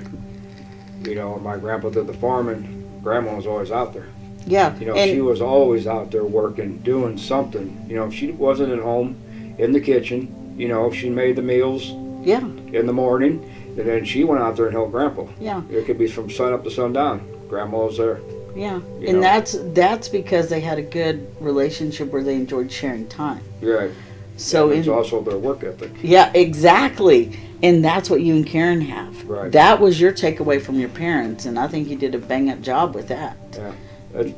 You know, my grandpa did the farming. Grandma was always out there. Yeah. You know, and she was always out there working, doing something. You know, if she wasn't at home in the kitchen, you know, if she made the meals yeah. in the morning, and then she went out there and helped Grandpa. Yeah. It could be from sun up to sundown. Grandma was there. Yeah. You And know. that's because they had a good relationship where they enjoyed sharing time. Right. So and it's also their work ethic. Yeah, exactly. And that's what you and Karen have. Right. That was your takeaway from your parents, and I think you did a bang-up job with that. Yeah.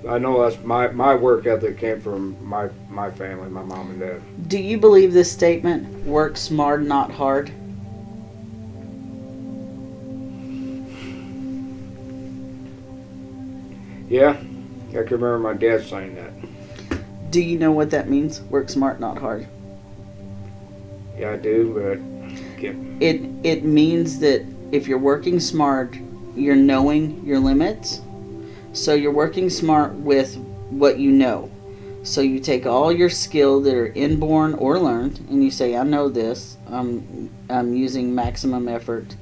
I know that's my work ethic came from my family, my mom and dad. Do you believe this statement, work smart, not hard? Yeah. I can remember my dad saying that. Do you know what that means? Work smart, not hard. Yeah, I do, but It means that if you're working smart, you're knowing your limits. So you're working smart with what you know. So you take all your skill that are inborn or learned, and you say, I know this. I'm using maximum effort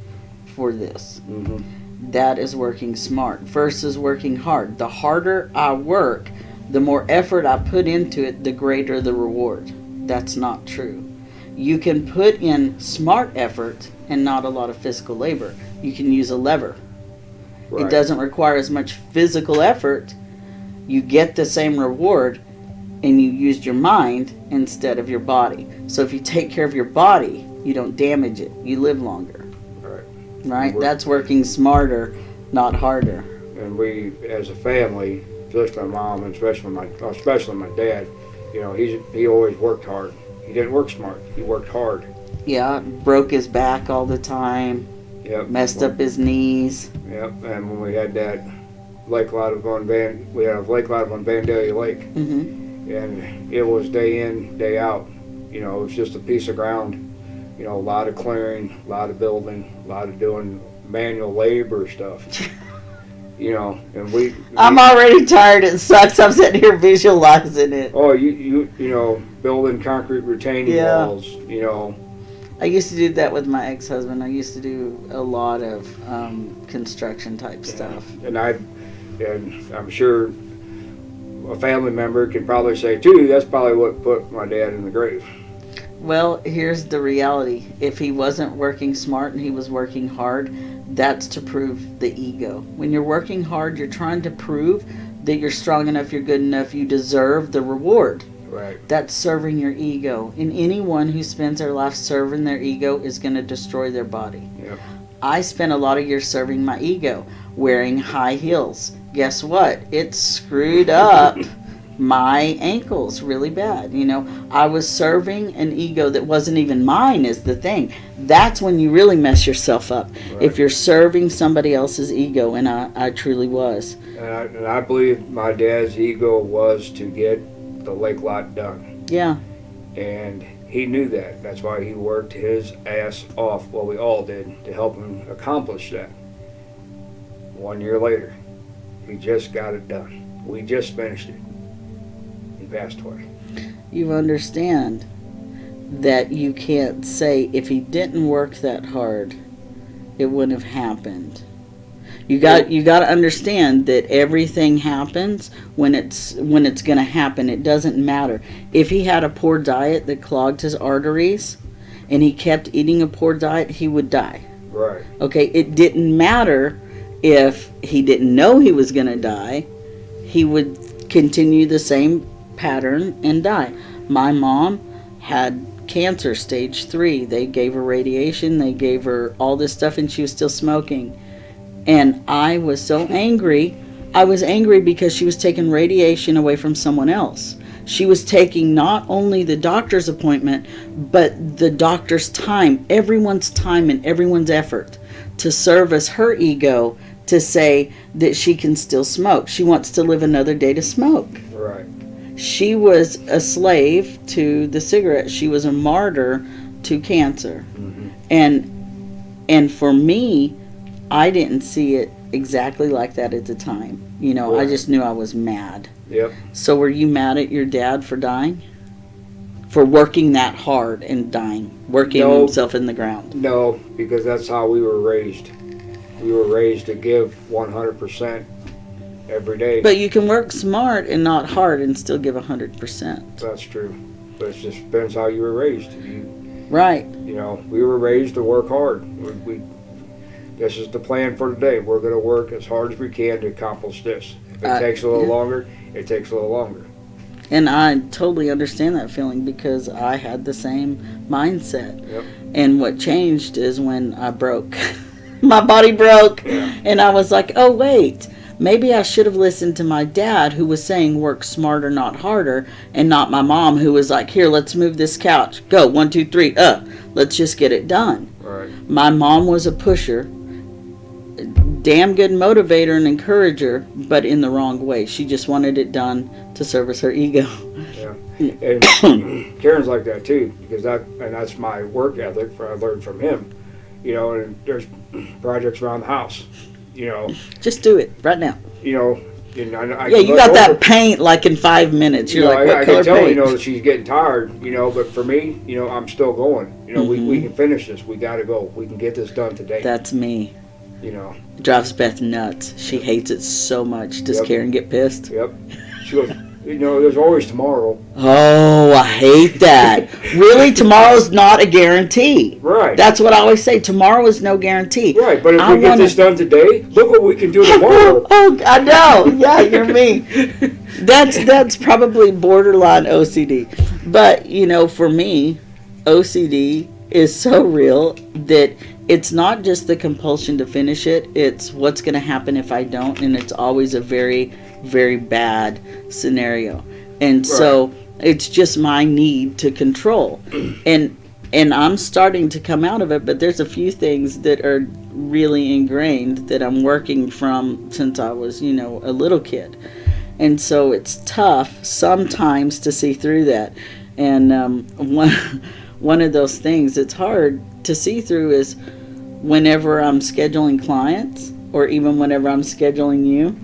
for this. mm-hmm. That is working smart versus working hard. The harder I work, the more effort I put into it, the greater the reward. That's not true. You can put in smart effort and not a lot of physical labor. You can use a lever. Right. It doesn't require as much physical effort. You get the same reward, and you used your mind instead of your body. So if you take care of your body, you don't damage it. You live longer. Right? That's working smarter, not harder. And we, as a family, especially my mom and especially my dad, you know, he always worked hard. He didn't work smart. He worked hard. Yeah, broke his back all the time. Yep. Messed up his knees. Yep. And when we had that Lake Loudon on we have Lake Loudon on Vandalia Lake, and it was day in, day out. You know, it was just a piece of ground. You know, a lot of clearing, a lot of building, a lot of doing manual labor stuff. You know, and I'm already tired. It sucks. I'm sitting here visualizing it. Oh, you know, building concrete retaining walls. You know, I used to do that with my ex-husband. I used to do a lot of construction type stuff. And I'm sure a family member can probably say too. That's probably what put my dad in the grave. Well, here's the reality. If he wasn't working smart and he was working hard, that's to prove the ego. When you're working hard, you're trying to prove that you're strong enough, you're good enough, you deserve the reward. Right. That's serving your ego. And anyone who spends their life serving their ego is going to destroy their body. Yep. I spent a lot of years serving my ego, wearing high heels. Guess what? It screwed up my ankles really bad. You know, I was serving an ego that wasn't even mine is the thing. That's when you really mess yourself up. Right. If you're serving somebody else's ego, and I truly was. And I believe my dad's ego was to get the lake lot done. Yeah. And he knew that. That's why he worked his ass off, well, we all did, to help him accomplish that. 1 year later, he just got it done. We just finished it. He passed away. You understand that you can't say if he didn't work that hard, it wouldn't have happened. You got to understand that everything happens when it's going to happen. It doesn't matter. If he had a poor diet that clogged his arteries and he kept eating a poor diet, he would die. Right. Okay, it didn't matter if he didn't know he was going to die. He would continue the same pattern and die. My mom had cancer stage 3. They gave her radiation, they gave her all this stuff, and she was still smoking. And I was so angry. I was angry because she was taking radiation away from someone else. She was taking not only the doctor's appointment, but the doctor's time, everyone's time and everyone's effort to service her ego to say that she can still smoke. She wants to live another day to smoke. Right. She was a slave to the cigarette. She was a martyr to cancer. And for me, I didn't see it exactly like that at the time. You know, Right. I just knew I was mad. Yep. So were you mad at your dad for dying? For working that hard and dying? Working No. himself in the ground? No, because that's how we were raised. We were raised to give 100% every day. But you can work smart and not hard and still give 100%. That's true. But it just depends how you were raised. Right. You know, we were raised to work hard. This is the plan for today. We're going to work as hard as we can to accomplish this. If it takes a little longer, it takes a little longer. And I totally understand that feeling because I had the same mindset. Yep. And what changed is when I broke. My body broke. Yeah. And I was like, oh, wait. Maybe I should have listened to my dad who was saying work smarter, not harder, and not my mom who was like, here, let's move this couch. Go, 1, 2, 3, let's just get it done. Right. My mom was a pusher, damn good motivator and encourager, but in the wrong way. She just wanted it done to service her ego. Yeah. And Karen's like that too, because that's my work ethic. I learned from him. You know, and there's projects around the house. You know, Just do it right now. you know, and I Yeah, you got that paint like in 5 minutes. You're like, what I color can tell, paint? you know, that she's getting tired, you know, but for me, you know, I'm still going. You know, we can finish this. We got to go. We can get this done today. That's me. You know. It drives Beth nuts. She hates it so much. Does Karen get pissed? Yep. She goes, you know, there's always tomorrow. Oh, I hate that. Really? Tomorrow's not a guarantee. Right. That's what I always say. Tomorrow is no guarantee. Right, but if we get this done today, look what we can do tomorrow. Oh, I know. Yeah, you're me. That's probably borderline OCD. But, you know, for me, OCD is so real that it's not just the compulsion to finish it. It's what's going to happen if I don't. And it's always a very, very bad scenario. And so it's just my need to control. And And I'm starting to come out of it, but there's a few things that are really ingrained that I'm working from since I was, a little kid. And so it's tough sometimes to see through that. And one of those things that's hard to see through is whenever I'm scheduling clients, or even whenever I'm scheduling you,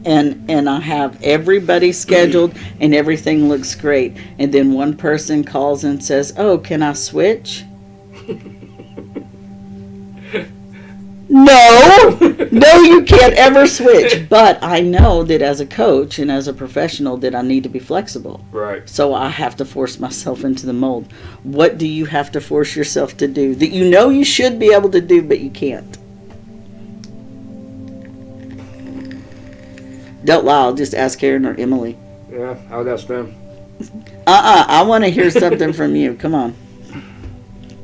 and I have everybody scheduled and everything looks great, and then one person calls and says, "Oh, can I switch?" No, you can't ever switch. But I know that as a coach and as a professional that I need to be flexible. Right. So I have to force myself into the mold. What do you have to force yourself to do that you know you should be able to do, but you can't? Don't lie, I'll just ask Karen or Emily. Yeah, I would ask them. I want to hear something from you. Come on.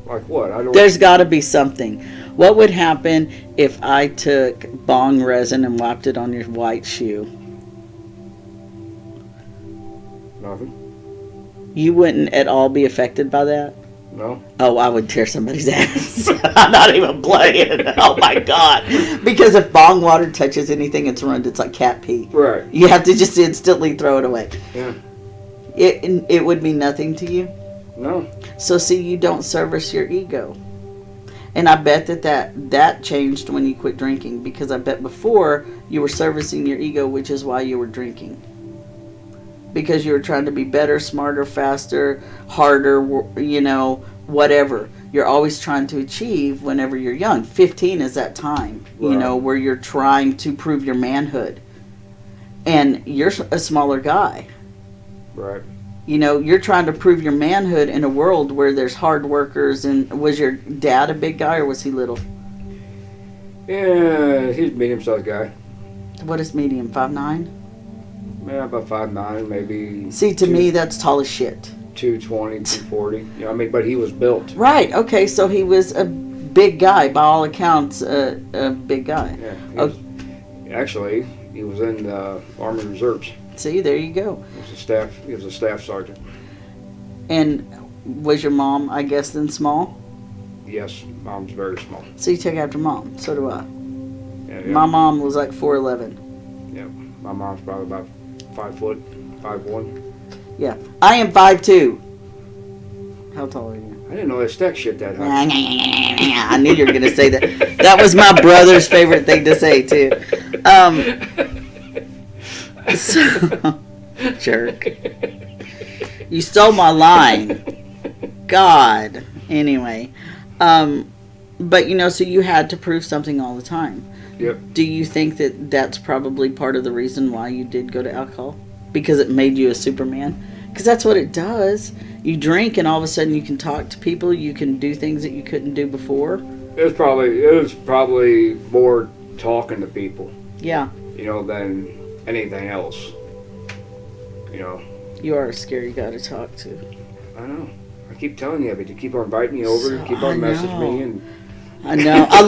Like what? I don't. There's got to be something. What would happen if I took bong resin and wiped it on your white shoe? Nothing. You wouldn't at all be affected by that? No. Oh, I would tear somebody's ass. I'm not even playing. Oh my God. Because if bong water touches anything, it's ruined. It's like cat pee. Right. You have to just instantly throw it away. Yeah. It would mean nothing to you? No. So see, you don't service your ego. And I bet that changed when you quit drinking, because I bet before you were servicing your ego, which is why you were drinking. Because you were trying to be better, smarter, faster, harder, whatever. You're always trying to achieve whenever you're young. 15 is that time, Right. where you're trying to prove your manhood. And you're a smaller guy. Right. You're trying to prove your manhood in a world where there's hard workers. And was your dad a big guy or was he little? Yeah, he's a medium-sized guy. What is medium? 5'9"? Yeah, about 5'9", maybe. See, to me, that's tall as shit. 220, 240. But he was built. Right. Okay. So he was a big guy, by all accounts, a big guy. Yeah. Actually, he was in the Army Reserves. See, there you go. He was a staff sergeant. And was your mom, I guess, then small? Yes, mom's very small. So you take after mom. So do I. Yeah, My mom was like 4'11". Yeah, my mom's probably about 5 foot, 5'1". Yeah. I am 5'2". How tall are you? I didn't know they stack shit that high. I knew you were going to say that. That was my brother's favorite thing to say, too. So, jerk. You stole my line. God. Anyway. But, so you had to prove something all the time. Yep. Do you think that that's probably part of the reason why you did go to alcohol? Because it made you a Superman? Because that's what it does. You drink and all of a sudden you can talk to people. You can do things that you couldn't do before. It was probably more talking to people. Yeah. Than anything else. You are a scary guy to talk to. I know. I keep telling you, but you keep on inviting me over, you keep on messaging me, and I know. I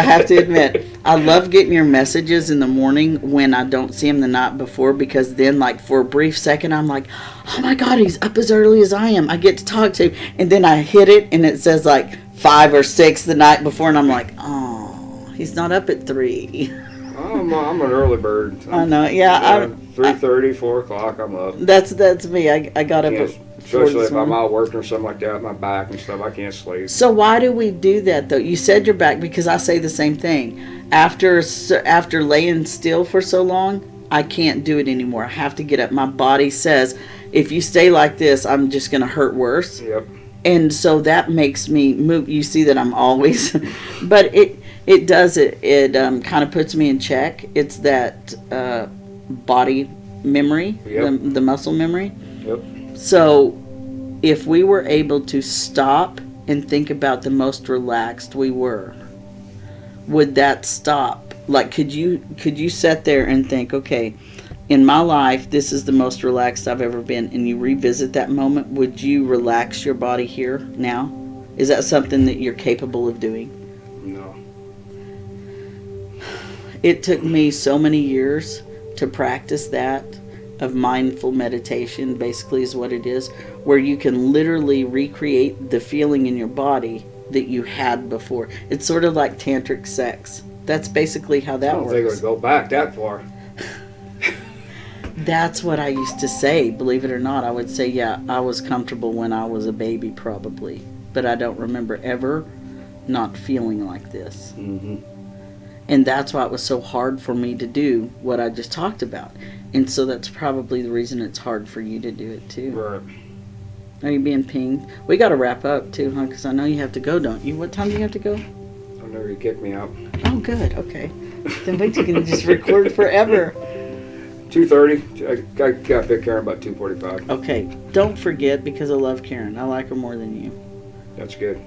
have to admit, I love getting your messages in the morning when I don't see him the night before, because then, like, for a brief second, I'm like, oh my God, he's up as early as I am. I get to talk to him. And then I hit it, and it says, like, 5 or 6 the night before, and I'm like, oh, he's not up at 3. I'm an early bird. I know, yeah. 3:30, 4 o'clock, I'm up. That's me. I got up at 4 Especially this if I'm morning. out working or something like that, my back and stuff, I can't sleep. So why do we do that, though? You said you're back, because I say the same thing. After laying still for so long, I can't do it anymore. I have to get up. My body says, if you stay like this, I'm just going to hurt worse. Yep. And so that makes me move. You see that I'm always, but it does it. It kind of puts me in check. It's that body memory, Yep. the muscle memory. Yep. So if we were able to stop and think about the most relaxed we were, would that stop? Like, could you sit there and think, okay, in my life, this is the most relaxed I've ever been, and you revisit that moment, would you relax your body here now? Is that something that you're capable of doing? No. It took me so many years to practice that, of mindful meditation, basically is what it is, where you can literally recreate the feeling in your body that you had before. It's sort of like tantric sex. That's basically how that I don't think it works. would go back that far. That's what I used to say, believe it or not. I would say, yeah, I was comfortable when I was a baby probably, but I don't remember ever not feeling like this. Mm-hmm. And that's why it was so hard for me to do what I just talked about. And so that's probably the reason it's hard for you to do it too. Right. Are you being pinged? We got to wrap up too, huh? Because I know you have to go, don't you? What time do you have to go? I know you kicked me out. Oh, good. Okay. Then we can just record forever. 2:30. I got Big Karen about 2:45. Okay. Don't forget, because I love Karen. I like her more than you. That's good.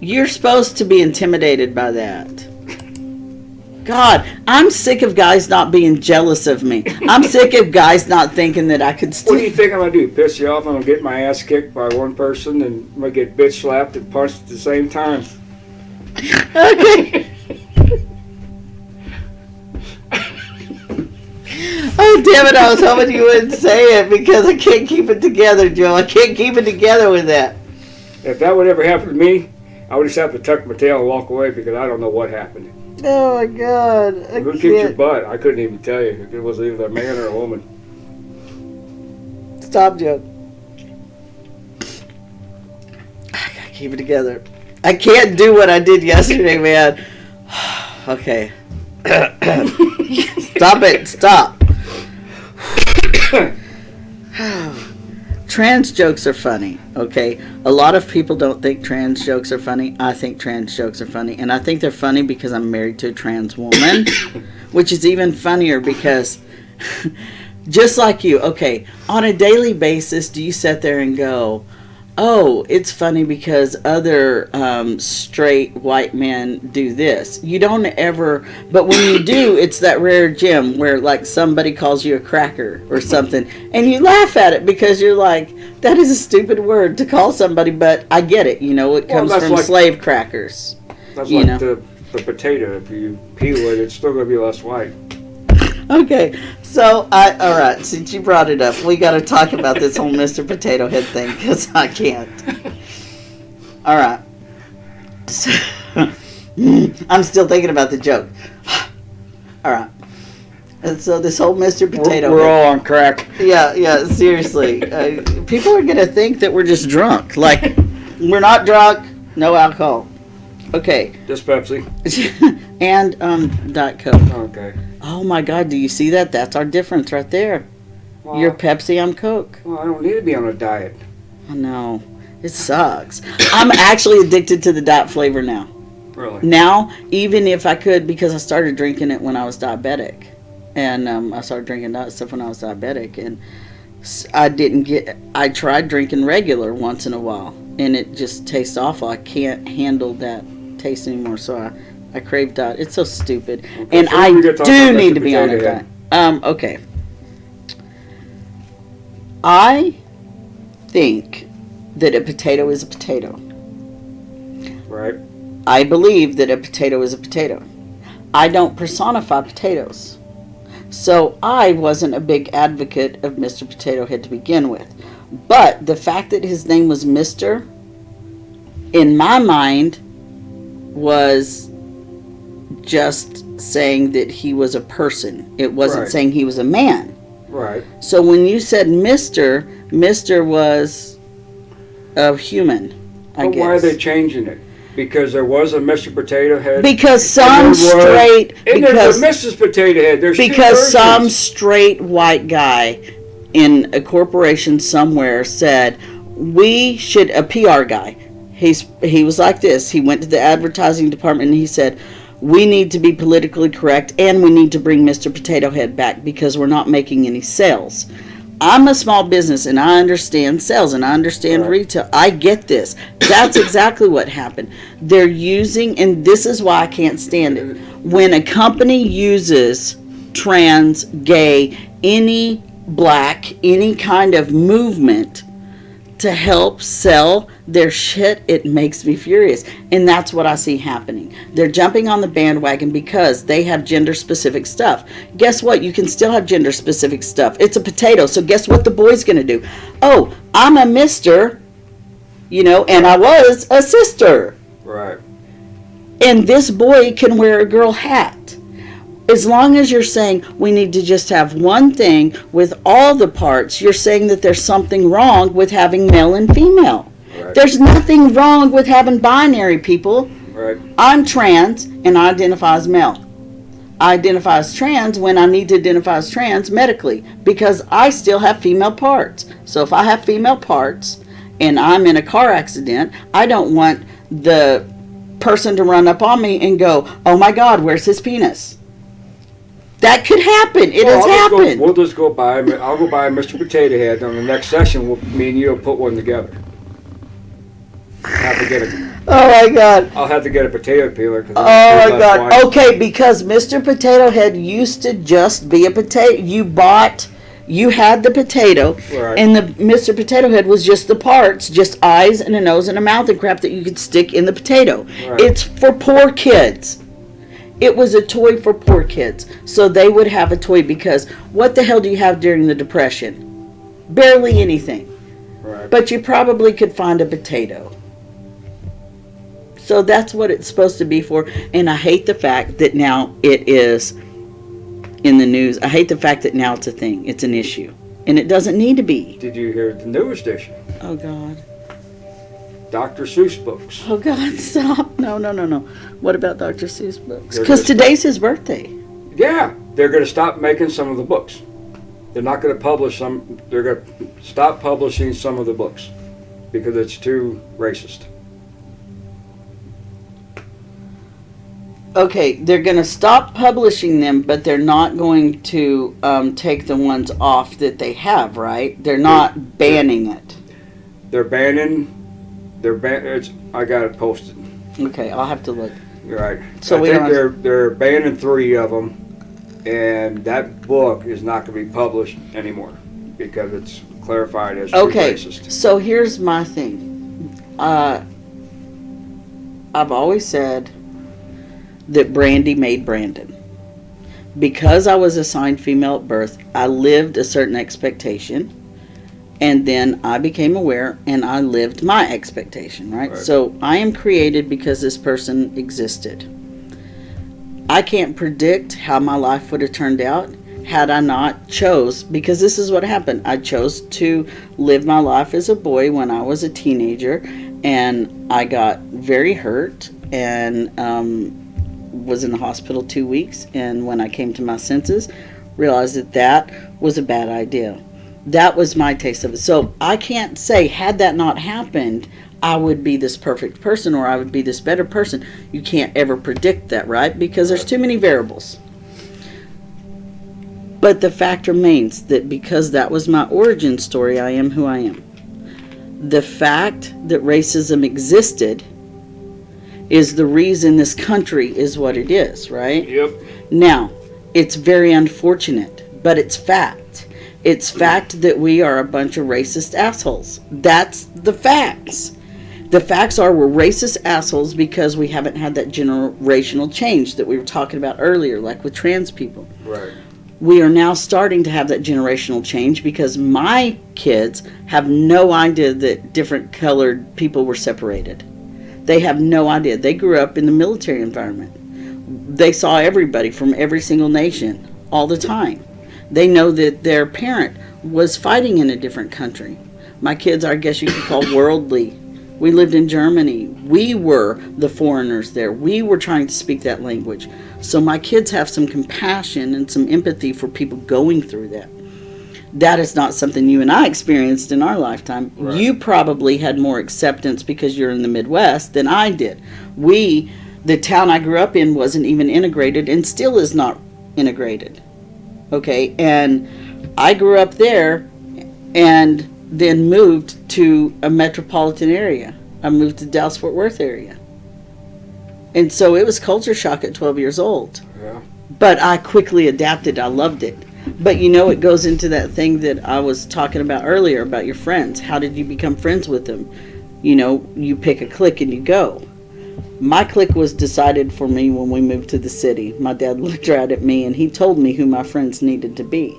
You're supposed to be intimidated by that. God, I'm sick of guys not being jealous of me. I'm sick of guys not thinking that I could What do you still... think I'm gonna do? Piss you off? I'm gonna get my ass kicked by one person and I'm gonna get bitch slapped and punched at the same time. Okay. Oh, damn it. I was hoping you wouldn't say it because I can't keep it together, Joe. I can't keep it together with that. If that would ever happen to me, I would just have to tuck my tail and walk away because I don't know what happened. Oh, my God. Who kicked your butt? I couldn't even tell you. If it was either a man or a woman. Stop, Joe. I gotta keep it together. I can't do what I did yesterday, man. Okay. Stop it. Stop. Trans jokes are funny, okay? A lot of people don't think trans jokes are funny. I think trans jokes are funny. And I think they're funny because I'm married to a trans woman, which is even funnier because, just like you, okay, on a daily basis, do you sit there and go, oh, it's funny because other straight white men do this. You don't ever, but when you do, it's that rare gem where like somebody calls you a cracker or something, and you laugh at it because you're like, that is a stupid word to call somebody, but I get it, you know, it comes from like, slave crackers. That's you like know? the potato. If you peel it, it's still going to be less white. Okay, so all right, since you brought it up, we got to talk about this whole Mr. Potato Head thing because I can't. All right, so, I'm still thinking about the joke. All right, and so this whole Mr. Potato We're Head, all on crack. yeah, seriously, people are gonna think that we're just drunk. Like, we're not drunk, no alcohol. Okay. Just Pepsi. And Diet Coke. Okay. Oh my God, do you see that? That's our difference right there. Well, You're Pepsi, I'm Coke. Well, I don't need to be on a diet. I know. It sucks. I'm actually addicted to the diet flavor now. Really? Now, even if I could, because I started drinking it when I was diabetic. And I started drinking that stuff when I was diabetic. And I tried drinking regular once in a while. And it just tastes awful. I can't handle that taste anymore. So I crave diet. It's so stupid. Okay, And so I we could talk do about need Mr. to be on a Potato diet. Okay. I think that a potato is a potato. Right. I believe that a potato is a potato. I don't personify potatoes. So I wasn't a big advocate of Mr. Potato Head to begin with. But the fact that his name was Mr., in my mind, was just saying that he was a person. It wasn't Right. saying he was a man. Right. So when you said Mr., Mr. was a human, I But guess. why are they changing it? Because there was a Mr. Potato Head. Because some and straight, and because there's a Mrs. Potato Head. There's two because some versions. straight white guy in a corporation somewhere said we should, a PR guy. He was like this. He went to the advertising department and he said, we need to be politically correct and we need to bring Mr. Potato Head back because we're not making any sales. I'm a small business and I understand sales and I understand retail. I get this. That's exactly what happened. They're using, and this is why I can't stand it, when a company uses trans, gay, any black, any kind of movement to help sell their shit, it makes me furious. And that's what I see happening. They're jumping on the bandwagon because they have gender specific stuff. Guess what? You can still have gender specific stuff. It's a potato. So guess what the boy's going to do? Oh, I'm a mister, and I was a sister. Right. And this boy can wear a girl hat. As long as you're saying we need to just have one thing with all the parts, you're saying that there's something wrong with having male and female. Right. There's nothing wrong with having binary people. Right. I'm trans and I identify as male. I identify as trans when I need to identify as trans medically because I still have female parts. So if I have female parts and I'm in a car accident, I don't want the person to run up on me and go, oh my God, where's his penis? That could happen. It has happened. We'll just go by. I'll go by Mr. Potato Head. On the next session, me and you will put one together. I'll have to get Oh my God. I'll have to get a potato peeler. Oh my God. Okay, because Mr. Potato Head used to just be a potato. You had the potato, Right. and the Mr. Potato Head was just the parts, just eyes and a nose and a mouth and crap that you could stick in the potato. Right. It's for poor kids. It was a toy for poor kids. So they would have a toy because what the hell do you have during the Depression? Barely anything. Right. But you probably could find a potato. So that's what it's supposed to be for. And I hate the fact that now it is in the news. I hate the fact that now it's a thing. It's an issue. And it doesn't need to be. Did you hear the newest issue? Oh, God. Dr. Seuss Books. Oh, God, stop. No. What about Dr. Seuss Books? They're Because gonna today's his birthday. Yeah, they're going to stop making some of the books. They're not going to publish some. They're going to stop publishing some of the books because it's too racist. Okay, they're going to stop publishing them, but they're not going to take the ones off that they have, right? They're not banning it. They're banning. I got it posted. Okay, I'll have to look. You're right. So I think they're banning 3 of them, and that book is not going to be published anymore because it's clarified as too racist. So here's my thing. I've always said that Brandy made Brandon. Because I was assigned female at birth, I lived a certain expectation. And then I became aware and I lived my expectation, right? So I am created because this person existed. I can't predict how my life would have turned out had I not chose, because this is what happened. I chose to live my life as a boy when I was a teenager, and I got very hurt and was in the hospital 2 weeks. And when I came to my senses, realized that was a bad idea. That was my taste of it. So I can't say, had that not happened, I would be this perfect person or I would be this better person. You can't ever predict that, right? Because there's too many variables. But the fact remains that because that was my origin story, I am who I am. The fact that racism existed is the reason this country is what it is, right? Yep. Now, it's very unfortunate, but it's fact. It's fact that we are a bunch of racist assholes. That's the facts. The facts are we're racist assholes because we haven't had that generational change that we were talking about earlier, like with trans people. Right. We are now starting to have that generational change because my kids have no idea that different colored people were separated. They have no idea. They grew up in the military environment. They saw everybody from every single nation all the time. They know that their parent was fighting in a different country. My kids are, I guess you could call, worldly. We lived in Germany. We were the foreigners there. We were trying to speak that language. So my kids have some compassion and some empathy for people going through that. That is not something you and I experienced in our lifetime. Right. You probably had more acceptance because you're in the Midwest than I did. The town I grew up in wasn't even integrated and still is not integrated. Okay, and I grew up there and then moved to a metropolitan area. I moved to Dallas-Fort Worth area. And so it was culture shock at 12 years old. Yeah. But I quickly adapted. I loved it. But you know, it goes into that thing that I was talking about earlier about your friends. How did you become friends with them? You know, you pick a clique and you go. My clique was decided for me when we moved to the city. My dad looked right at me and he told me who my friends needed to be.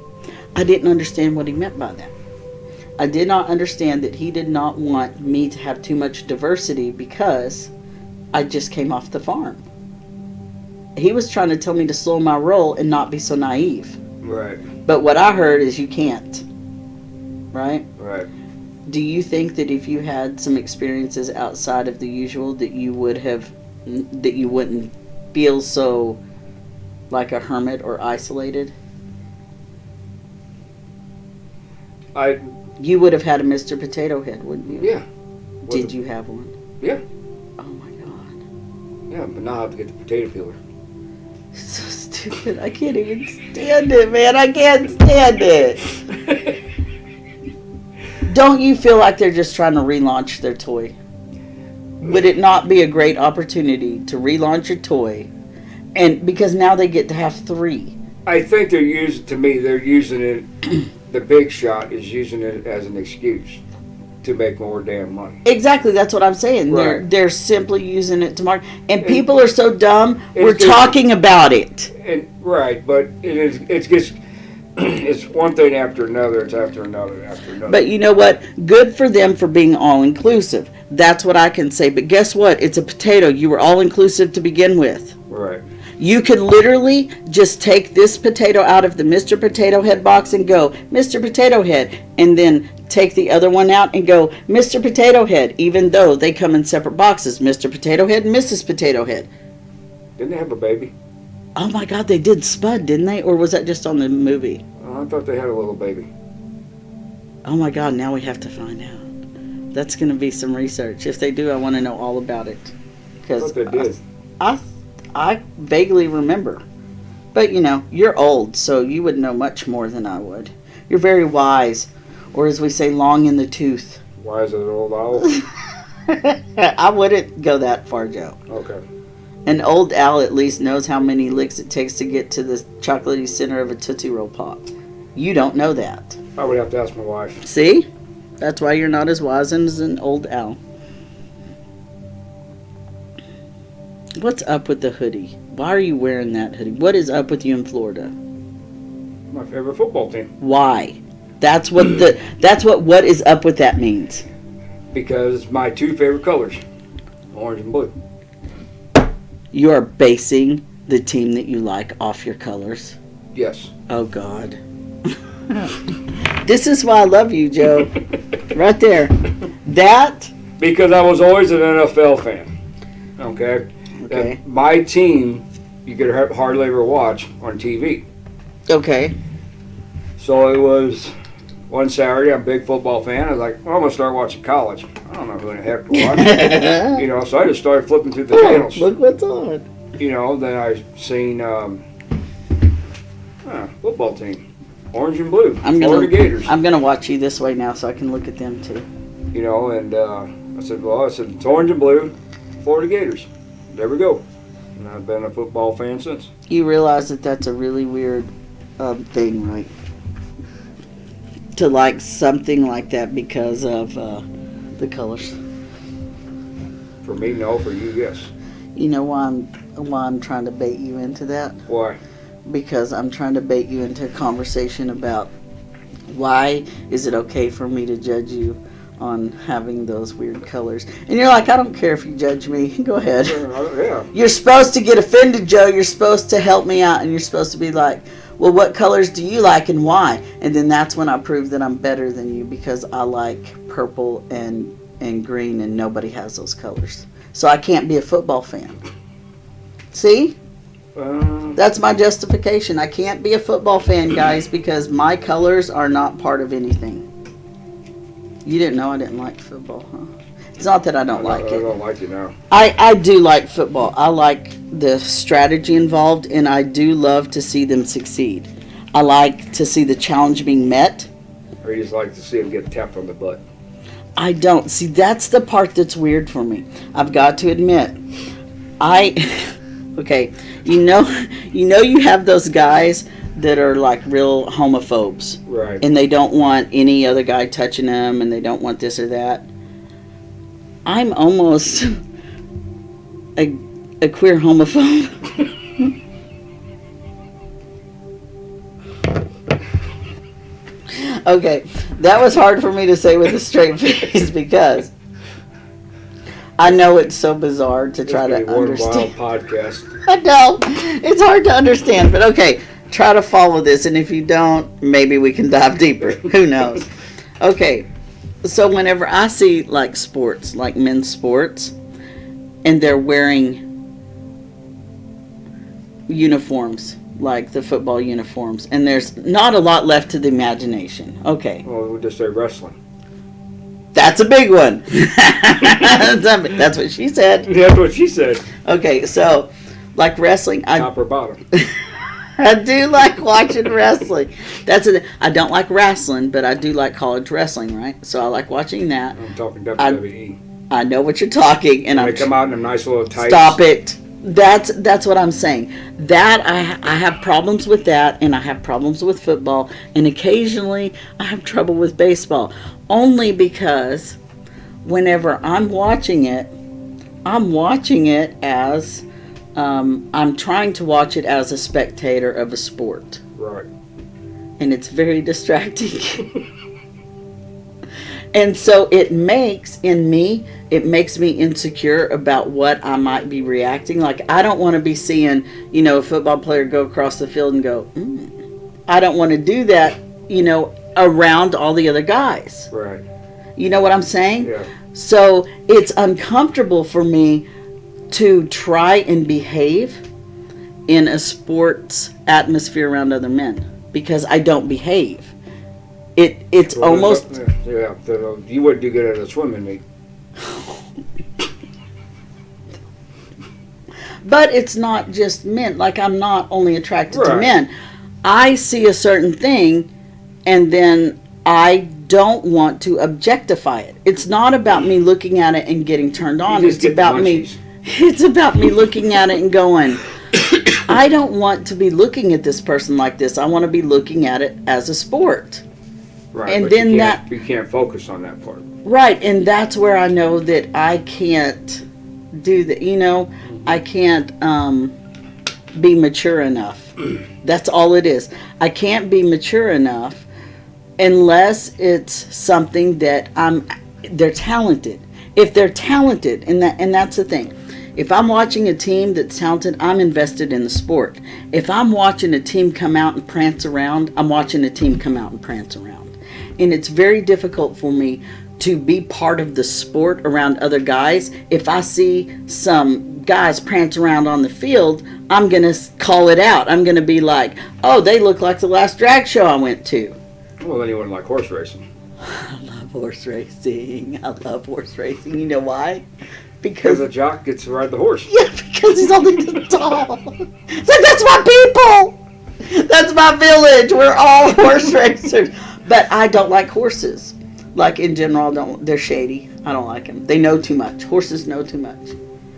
I didn't understand what he meant by that. I did not understand that he did not want me to have too much diversity because I just came off the farm. He was trying to tell me to slow my roll and not be so naive. Right. But what I heard is you can't. Right? Right. Do you think that if you had some experiences outside of the usual that you wouldn't feel so like a hermit or isolated? You would have had a Mr. Potato Head, wouldn't you? Yeah. Did you have one? Yeah. Oh my God. Yeah, but now I have to get the potato peeler. So stupid. I can't even stand it, man. I can't stand it. Don't you feel like they're just trying to relaunch their toy? Would it not be a great opportunity to relaunch your toy? And because now they get to have 3. I think they're using it, the big shot is using it as an excuse to make more damn money. Exactly, that's what I'm saying. Right. They're simply using it to market. And people are so dumb, we're talking about it. And right, but it's just it's one thing after another, it's after another, after another. But you know what? Good for them for being all-inclusive. That's what I can say. But guess what? It's a potato. You were all-inclusive to begin with. Right. You could literally just take this potato out of the Mr. Potato Head box and go, Mr. Potato Head, and then take the other one out and go, Mr. Potato Head, even though they come in separate boxes, Mr. Potato Head and Mrs. Potato Head. Didn't they have a baby? Oh my God, they did Spud, didn't they? Or was that just on the movie? Oh, I thought they had a little baby. Oh my God, now we have to find out. That's going to be some research. If they do, I want to know all about it. I thought they did. I vaguely remember. But, you know, you're old, so you would know much more than I would. You're very wise, or as we say, long in the tooth. Wise as an old owl? I wouldn't go that far, Joe. Okay. An old owl at least knows how many licks it takes to get to the chocolatey center of a Tootsie Roll Pop. You don't know that. I would have to ask my wife. See? That's why you're not as wise as an old owl. What's up with the hoodie? Why are you wearing that hoodie? What is up with you in Florida? My favorite football team. Why? That's what what is up with that means. Because my 2 favorite colors, orange and blue. You are basing the team that you like off your colors. Yes. Oh God. This is why I love you, Joe. Right there. That. Because I was always an NFL fan. Okay. Okay. And my team, you could hardly ever watch on TV. Okay. So it was one Saturday. I'm a big football fan. I was like, well, I'm gonna start watching college. I don't know who the heck to watch. You know, so I just started flipping through the channels. Look what's on. You know, then I seen football team, orange and blue, Florida Gators. I'm gonna watch you this way now, so I can look at them too. You know, and I said, it's orange and blue, Florida Gators. There we go. And I've been a football fan since. You realize that that's a really weird thing, right? To like something like that because of the colors. For me, no. For you, yes. You know why I'm trying to bait you into that? Why? Because I'm trying to bait you into a conversation about why is it okay for me to judge you on having those weird colors. And you're like, I don't care if you judge me. Go ahead. Yeah. You're supposed to get offended, Joe. You're supposed to help me out, and you're supposed to be like, well, what colors do you like and why? And then that's when I prove that I'm better than you because I like purple and green and nobody has those colors. So I can't be a football fan. See? That's my justification. I can't be a football fan, guys, because my colors are not part of anything. You didn't know I didn't like football, huh? It's not that I don't like it. I don't like it now. I do like football. I like the strategy involved, and I do love to see them succeed. I like to see the challenge being met. Or you just like to see them get tapped on the butt. I don't. See, that's the part that's weird for me. I've got to admit. Okay, you know you have those guys that are like real homophobes. Right. And they don't want any other guy touching them, and they don't want this or that. I'm almost a queer homophobe. Okay, that was hard for me to say with a straight face because I know it's so bizarre to try to understand. One wild podcast. I know. It's hard to understand, but okay, try to follow this, and if you don't, maybe we can dive deeper. Who knows? Okay, so whenever I see like sports, like men's sports, and they're wearing uniforms, like the football uniforms, and there's not a lot left to the imagination. Okay. Well, we'll just say wrestling. That's a big one. That's what she said. That's what she said. Okay, so like wrestling, Top or bottom. I do like watching wrestling. I don't like wrestling, but I do like college wrestling, right? So I like watching that. I'm talking WWE. I know what you're talking, and They come out in a nice little tights. Stop it. That's what I'm saying. That I have problems with that, and I have problems with football, and occasionally I have trouble with baseball. Only because whenever I'm watching it as I'm trying to watch it as a spectator of a sport. Right. And it's very distracting. And so it makes me insecure about what I might be reacting. Like, I don't want to be seeing, a football player go across the field and go, I don't want to do that, around all the other guys. Right. You know what I'm saying? Yeah. So it's uncomfortable for me to try and behave in a sports atmosphere around other men because I don't behave. It's Well, almost... you wouldn't do good at a swimming meet. But it's not just men. Like, I'm not only attracted to Right. men. I see a certain thing, and then I don't want to objectify it. It's not about me looking at it and getting turned on. You just It's get the about me. munchies. It's about me looking at it and going, I don't want to be looking at this person like this. I want to be looking at it as a sport. Right. And but then you can't focus on that part. Right, and that's where I know that I can't do that. I can't be mature enough. That's all it is. I can't be mature enough unless it's something that they're talented. If they're talented, and that's the thing. If I'm watching a team that's talented, I'm invested in the sport. If I'm watching a team come out and prance around, I'm watching a team come out and prance around. And it's very difficult for me to be part of the sport around other guys. If I see some guys prance around on the field, I'm going to call it out. I'm going to be like, oh, they look like the last drag show I went to. Well, then you wouldn't like horse racing. I love horse racing. You know why? Because Because the jock gets to ride the horse. yeah, because he's only this tall. It's like, that's my people. That's my village. We're all horse racers. But I don't like horses. Like, in general, they're shady. I don't like them. They know too much. Horses know too much.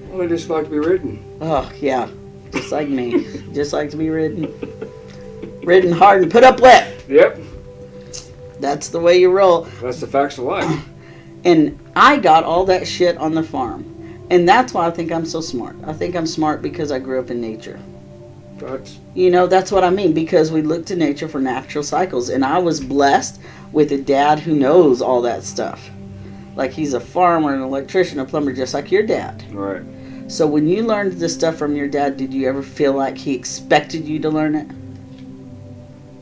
Well, they just like to be ridden. Oh, yeah. Just like me. Just like to be ridden. Ridden hard and put up wet. Yep. That's the way you roll. That's the facts of life. And I got all that shit on the farm. And that's why I think I'm so smart. I think I'm smart because I grew up in nature. That's what I mean, because we look to nature for natural cycles. And I was blessed with a dad who knows all that stuff. Like, he's a farmer, an electrician, a plumber, just like your dad. Right. So when you learned this stuff from your dad, did you ever feel like he expected you to learn it?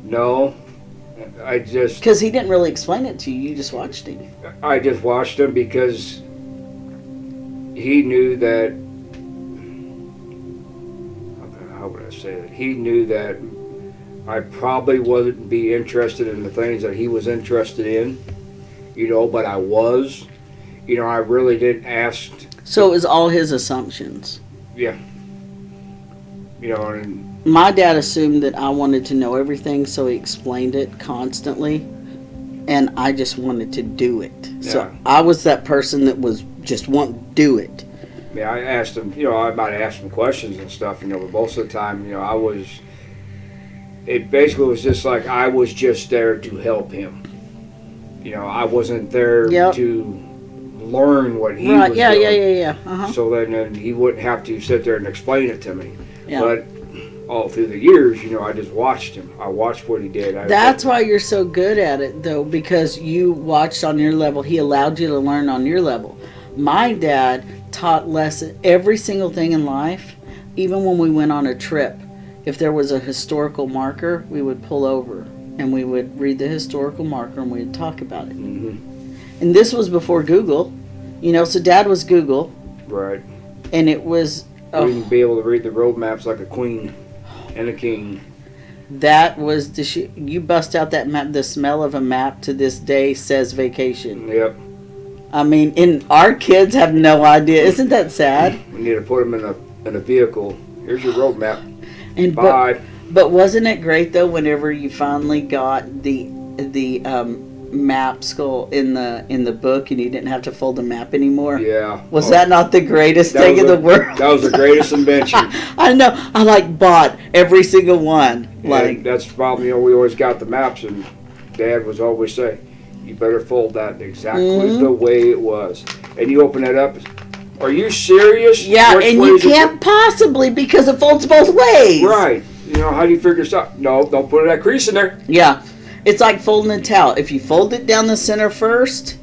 No. I just... Because he didn't really explain it to you. You just watched him. I just watched him because he knew that... How would I say that? He knew that I probably wouldn't be interested in the things that he was interested in, but I was. I really didn't ask. So it was all his assumptions. Yeah. And My dad assumed that I wanted to know everything, so he explained it constantly, and I just wanted to do it. Yeah. So I was that person that was just wanting to do it. yeah, I asked him, I might ask him questions and stuff, but most of the time, I was, it basically was just like I was just there to help him. I wasn't there Yep. to learn what he Right, was yeah, doing. yeah. Uh-huh. So then he wouldn't have to sit there and explain it to me. Yeah. But all through the years, I just watched him. I watched what he did. That's why you're so good at it, though, because you watched on your level. He allowed you to learn on your level. My dad taught lesson every single thing in life, even when we went on a trip. If there was a historical marker, we would pull over and we would read the historical marker and we'd talk about it. Mm-hmm. And this was before Google, so Dad was Google, Right. and it was Wouldn't be able to read the road maps like a queen and a king. that was you bust out that map. The smell of a map to this day says vacation. Yep. I mean, and our kids have no idea. Isn't that sad? We need to put them in a vehicle. Here's your road map. And Bye. but wasn't it great though? Whenever you finally got the map skull in the book, and you didn't have to fold the map anymore. Yeah. Was that not the greatest thing in the world? That was the greatest invention. I know. I bought every single one. And that's the problem. We always got the maps, and Dad was always say, "You better fold that exactly the way it was." And you open it up. Are you serious? Yeah, Which and way you is it? can't possibly because it folds both ways. Right. How do you figure this out? No, don't put that crease in there. Yeah. It's like folding a towel. If you fold it down the center first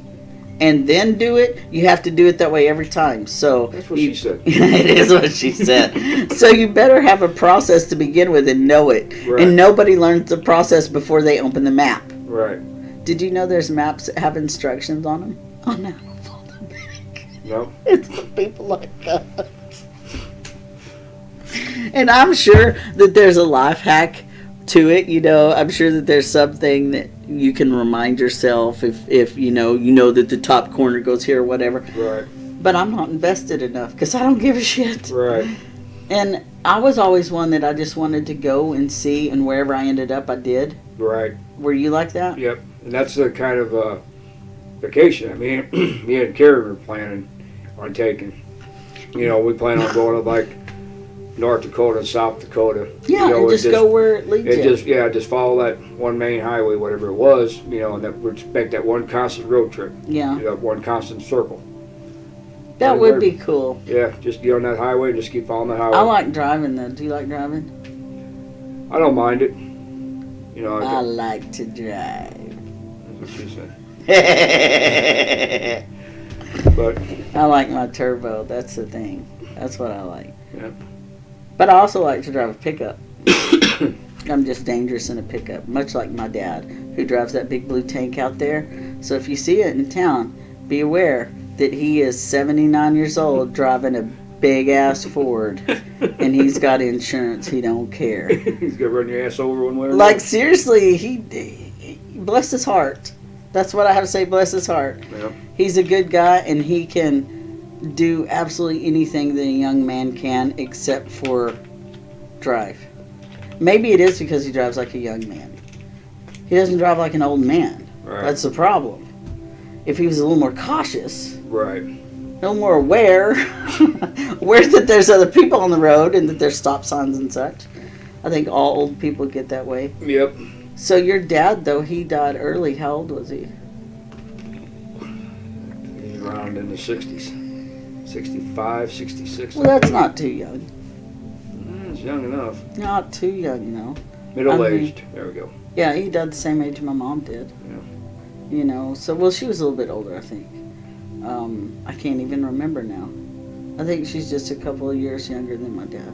and then do it, you have to do it that way every time. So That's what she said. It is what she said. So you better have a process to begin with and know it. Right. And nobody learns the process before they open the map. Right. Did you know there's maps that have instructions on them? Oh no, fold them back. No. It's for people like us. And I'm sure that there's a life hack to it. I'm sure that there's something that you can remind yourself if you know that the top corner goes here or whatever. Right. But I'm not invested enough because I don't give a shit. Right. And I was always one that I just wanted to go and see, and wherever I ended up, I did. Right. Were you like that? Yep. And that's the kind of vacation. I mean, me and Carrie were planning on taking. We plan on going to North Dakota, South Dakota. Yeah, and just go where it leads you. Just follow that one main highway, whatever it was, and that would make that one constant road trip. Yeah. One constant circle. That would be cool. Yeah, just get on that highway and just keep following the highway. I like driving though. Do you like driving? I don't mind it. I like to drive. That's what she said. But I like my turbo. That's the thing. That's what I like. Yeah. But I also like to drive a pickup. I'm just dangerous in a pickup, much like my dad, who drives that big blue tank out there. So if you see it in town, be aware that he is 79 years old driving a big ass Ford, and he's got insurance. He don't care. He's gonna run your ass over one way or Like seriously, he bless his heart. That's what I have to say. Bless his heart. Yeah. He's a good guy, and he can do absolutely anything that a young man can, except for drive. Maybe it is because he drives like a young man. He doesn't drive like an old man. Right. That's the problem. If he was a little more cautious, Right. a little more aware that there's other people on the road and that there's stop signs and such. I think all old people get that way. Yep. So your dad, though, he died early. How old was he? He's around in the 60s. 65, 66. Well, that's not too young. It's young enough. Not too young, no. Middle-aged. There we go. Yeah, he died the same age my mom did. Yeah. So, she was a little bit older, I think. I can't even remember now. I think she's just a couple of years younger than my dad.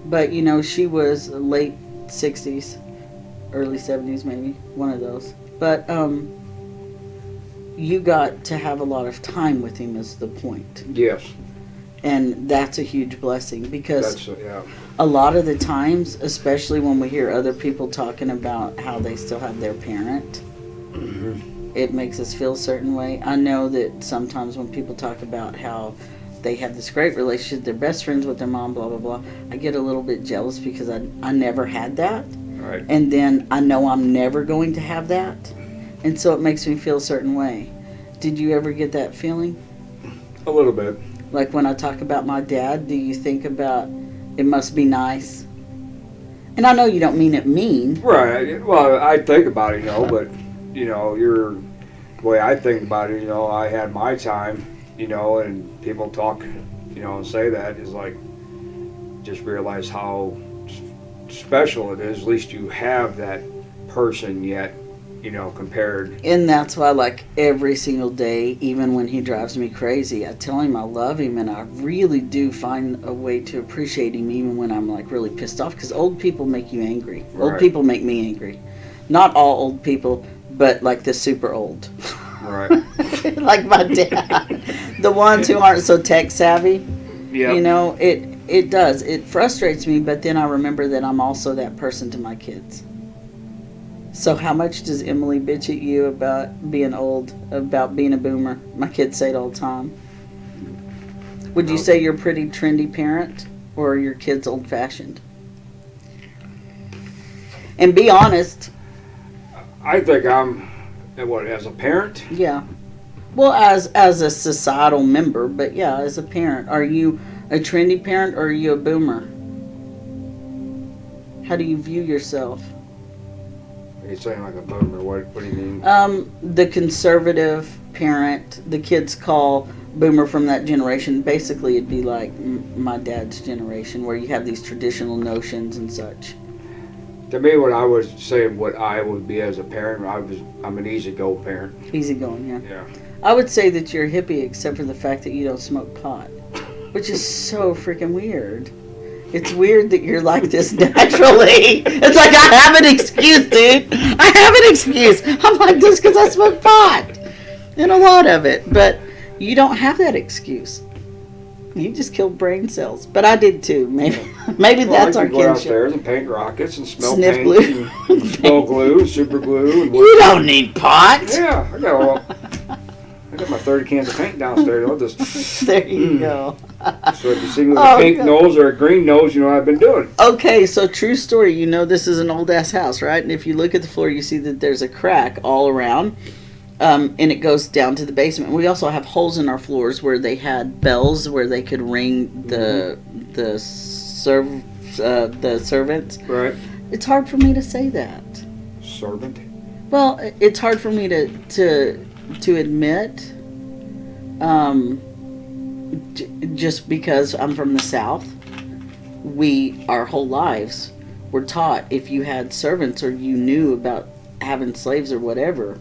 But, she was late 60s, early 70s maybe, one of those. But, you got to have a lot of time with him is the point. Yes. And that's a huge blessing because Yeah. a lot of the times, especially when we hear other people talking about how they still have their parent, it makes us feel a certain way. I know that sometimes when people talk about how they have this great relationship, they're best friends with their mom, blah, blah, blah, I get a little bit jealous because I never had that. Right. And then I know I'm never going to have that. And so it makes me feel a certain way. Did you ever get that feeling? A little bit. Like when I talk about my dad, do you think about it must be nice? And I know you don't mean it mean. Right. Well, I think about it, but the way I think about it, I had my time, and people talk, and say that is like, just realize how special it is. At least you have that person yet, compared. And that's why, like, every single day, even when he drives me crazy, I tell him I love him, and I really do find a way to appreciate him even when I'm, like, really pissed off, because old people make you angry. Old Right. people make me angry. Not all old people, but, like, the super old. Right. Like my dad. The ones who aren't so tech savvy. Yeah. It does. It frustrates me, but then I remember that I'm also that person to my kids. So how much does Emily bitch at you about being old, about being a boomer? My kids say it all the time. Would you say you're a pretty trendy parent, or are your kids old-fashioned? And be honest. I think I'm, as a parent? Yeah. Well, as a societal member, but yeah, as a parent. Are you a trendy parent, or are you a boomer? How do you view yourself? You're saying like a boomer. What do you mean? The conservative parent, the kids call boomer from that generation. Basically, it'd be like my dad's generation, where you have these traditional notions and such. To me, what I was saying, what I would be as a parent, I'm an easygo parent. Easygoing, yeah. Yeah. I would say that you're a hippie, except for the fact that you don't smoke pot, which is so freaking weird. It's weird that you're like this naturally. It's like, I have an excuse, dude. I have an excuse. I'm like this because I smoke pot. And a lot of it. But you don't have that excuse. You just killed brain cells. But I did too. Maybe that's I our could go kinship. downstairs and paint rockets and smell Sniff paint glue. and smell glue, super glue. And You don't need pot. Yeah, I got my 30 cans of paint downstairs. I'll just, There you go. so if you see me with Oh, a pink God. nose or a green nose, you know what I've been doing. Okay, so true story. This is an old ass house, right? And if you look at the floor, you see that there's a crack all around, and it goes down to the basement. We also have holes in our floors where they had bells where they could ring the servants. Right. It's hard for me to say that. Servant. Well, it's hard for me to admit, just because I'm from the South. Our whole lives were taught, if you had servants or you knew about having slaves or whatever,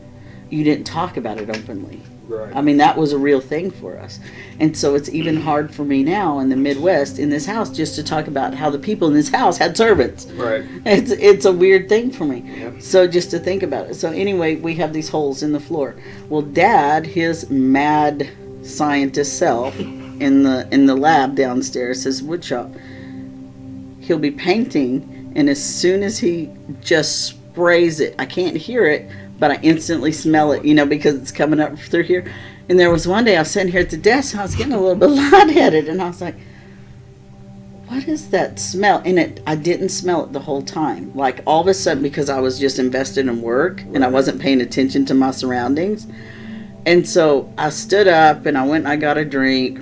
you didn't talk about it openly. Right. I mean, that was a real thing for us. And so it's even hard for me now in the Midwest, in this house, just to talk about how the people in this house had servants. Right. It's a weird thing for me. Yep. So just to think about it. So anyway, we have these holes in the floor. Well, Dad, his mad scientist self, in the lab downstairs, his wood shop, he'll be painting, and as soon as he just sprays it, I can't hear it, but I instantly smell it, because it's coming up through here. And there was one day I was sitting here at the desk, and I was getting a little bit lightheaded, and I was like, what is that smell? And I didn't smell it the whole time. Like, all of a sudden, because I was just invested in work, and I wasn't paying attention to my surroundings. And so I stood up, and I went and I got a drink,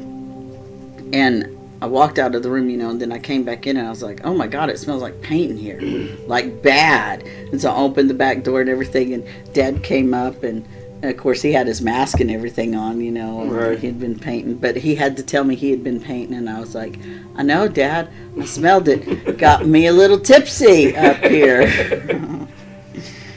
and I walked out of the room, and then I came back in, and I was like, oh my God, it smells like paint in here. Like, bad. And so I opened the back door and everything, and Dad came up, and of course he had his mask and everything on, and Right. he'd been painting, but he had to tell me he had been painting, and I was like, I know, Dad, I smelled it. Got me a little tipsy up here.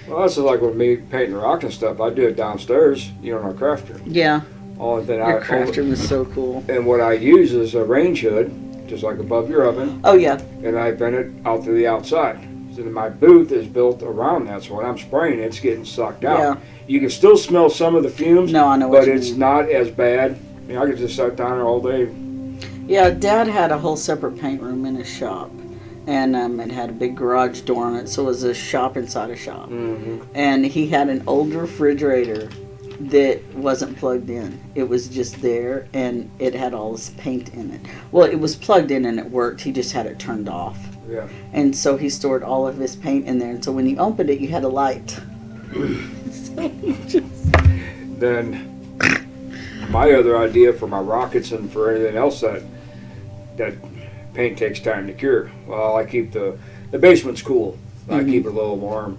Well, that's like with me painting rock and stuff. I do it downstairs, in our crafter. Yeah, Only thing your crafter was so cool. And what I use is a range hood, just like above your oven, Oh yeah, and I vent it out to the outside. So my booth is built around that, so when I'm spraying, it's getting sucked out. Yeah. You can still smell some of the fumes, No, I know what but you it's mean. not as bad. I could just sit down there all day. Yeah, Dad had a whole separate paint room in his shop, and it had a big garage door on it, so it was a shop inside a shop. Mm-hmm. And he had an old refrigerator that wasn't plugged in. It was just there, and it had all this paint in it. Well, it was plugged in and it worked. He just had it turned off. Yeah. And so he stored all of his paint in there, and so when you opened it, you had a light. So he just... Then my other idea for my rockets and for anything else that paint takes time to cure. Well, I keep the The basement's cool. I keep it a little warm.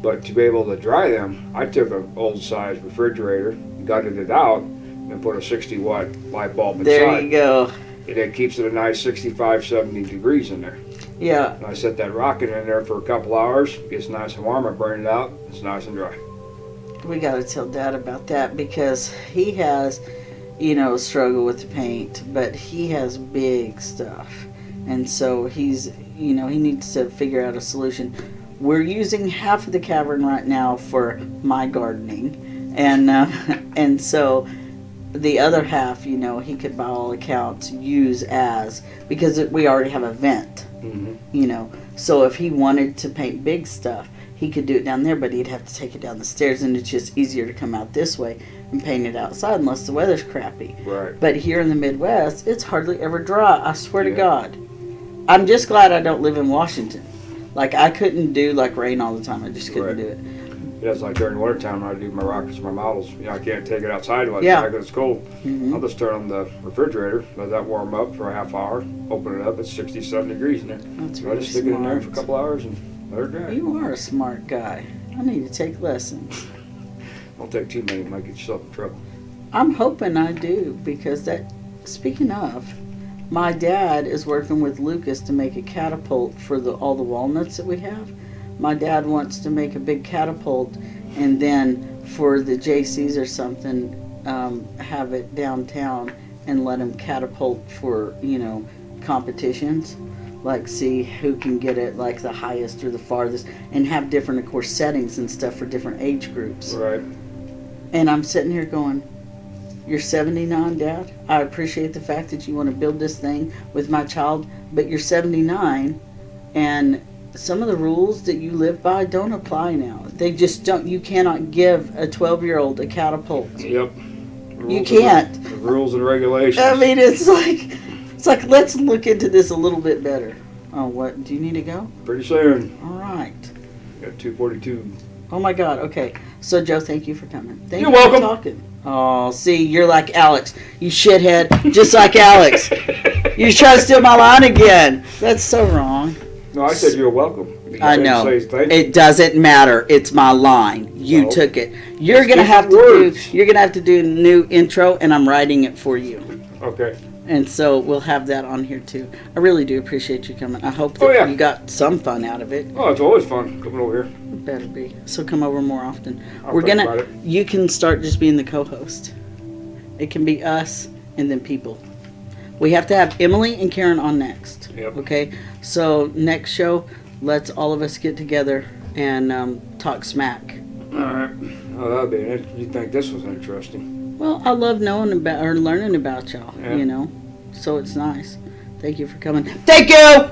But to be able to dry them, I took an old size refrigerator, gutted it out, and put a 60-watt light bulb inside. There you go. And it keeps it a nice 65, 70 degrees in there. Yeah. And I set that rocket in there for a couple hours. Gets nice and warm. I burn it out. It's nice and dry. We got to tell Dad about that because he has, struggle with the paint, but he has big stuff. And so he's, he needs to figure out a solution. We're using half of the cavern right now for my gardening. And so the other half, he could by all accounts use because we already have a vent, So if he wanted to paint big stuff, he could do it down there, but he'd have to take it down the stairs, and it's just easier to come out this way and paint it outside unless the weather's crappy. Right. But here in the Midwest, it's hardly ever dry. I swear to God. I'm just glad I don't live in Washington. Like, I couldn't do, rain all the time. I just couldn't do it. Yeah, it's like during wintertime when I do my rockets, my models. I can't take it outside because it's cold. I'll just turn on the refrigerator, let that warm up for a half hour, open it up, it's 67 degrees in there. That's So really I just stick it in there for a couple hours and let it dry. You are a smart guy. I need to take lessons. Don't take too many, you might get yourself in trouble. I'm hoping I do, because speaking of, my dad is working with Lucas to make a catapult for all the walnuts that we have. My dad wants to make a big catapult, and then for the JCs or something, have it downtown and let them catapult for, competitions. Like, see who can get it, like, the highest or the farthest, and have different, of course, settings and stuff for different age groups. Right. And I'm sitting here going, you're 79, Dad. I appreciate the fact that you want to build this thing with my child, but you're 79, and some of the rules that you live by don't apply now. They just don't. You cannot give a 12-year-old a catapult. Yep. You can't. The rules and regulations. I mean, it's like let's look into this a little bit better. Oh, what? Do you need to go? Pretty soon. All right. Got 2:42. Oh my God. Okay. So Joe, thank you for coming. Thank You're you welcome. for talking. Oh, see, you're like Alex. You shithead. Just like Alex. You try to steal my line again. That's so wrong. No, I said you're welcome. I know. Say thank you. It doesn't matter. It's my line. You No. took it. You're It's gonna have to words. do. You're gonna have to do a new intro, and I'm writing it for you. Okay. And so we'll have that on here too. I really do appreciate you coming. I hope that you got some fun out of it. Oh, it's always fun coming over here. It better be. So come over more often. I'll think about it. You can start just being the co-host. It can be us and then people. We have to have Emily and Karen on next. Yep. Okay. So next show, let's all of us get together and talk smack. All right. Oh, that'd be it. You think this was interesting? Well, I love knowing about or learning about y'all. Yeah. So it's nice. Thank you for coming. Thank you.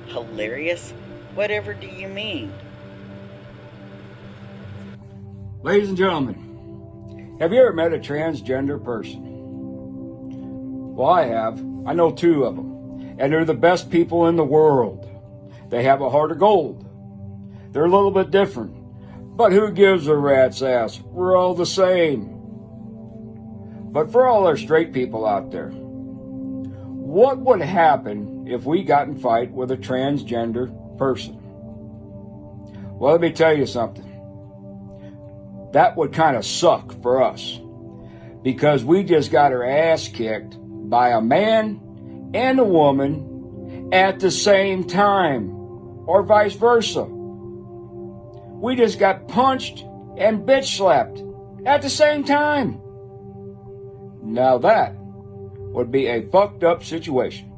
Hilarious? Whatever do you mean? Ladies and gentlemen, have you ever met a transgender person? Well, I have. I know two of them, and they're the best people in the world. They have a heart of gold. They're a little bit different, but who gives a rat's ass? We're all the same. But for all our straight people out there, what would happen if we got in a fight with a transgender person? Well, let me tell you something. That would kind of suck for us, because we just got our ass kicked by a man and a woman at the same time, or vice versa. We just got punched and bitch slapped at the same time. Now that would be a fucked up situation.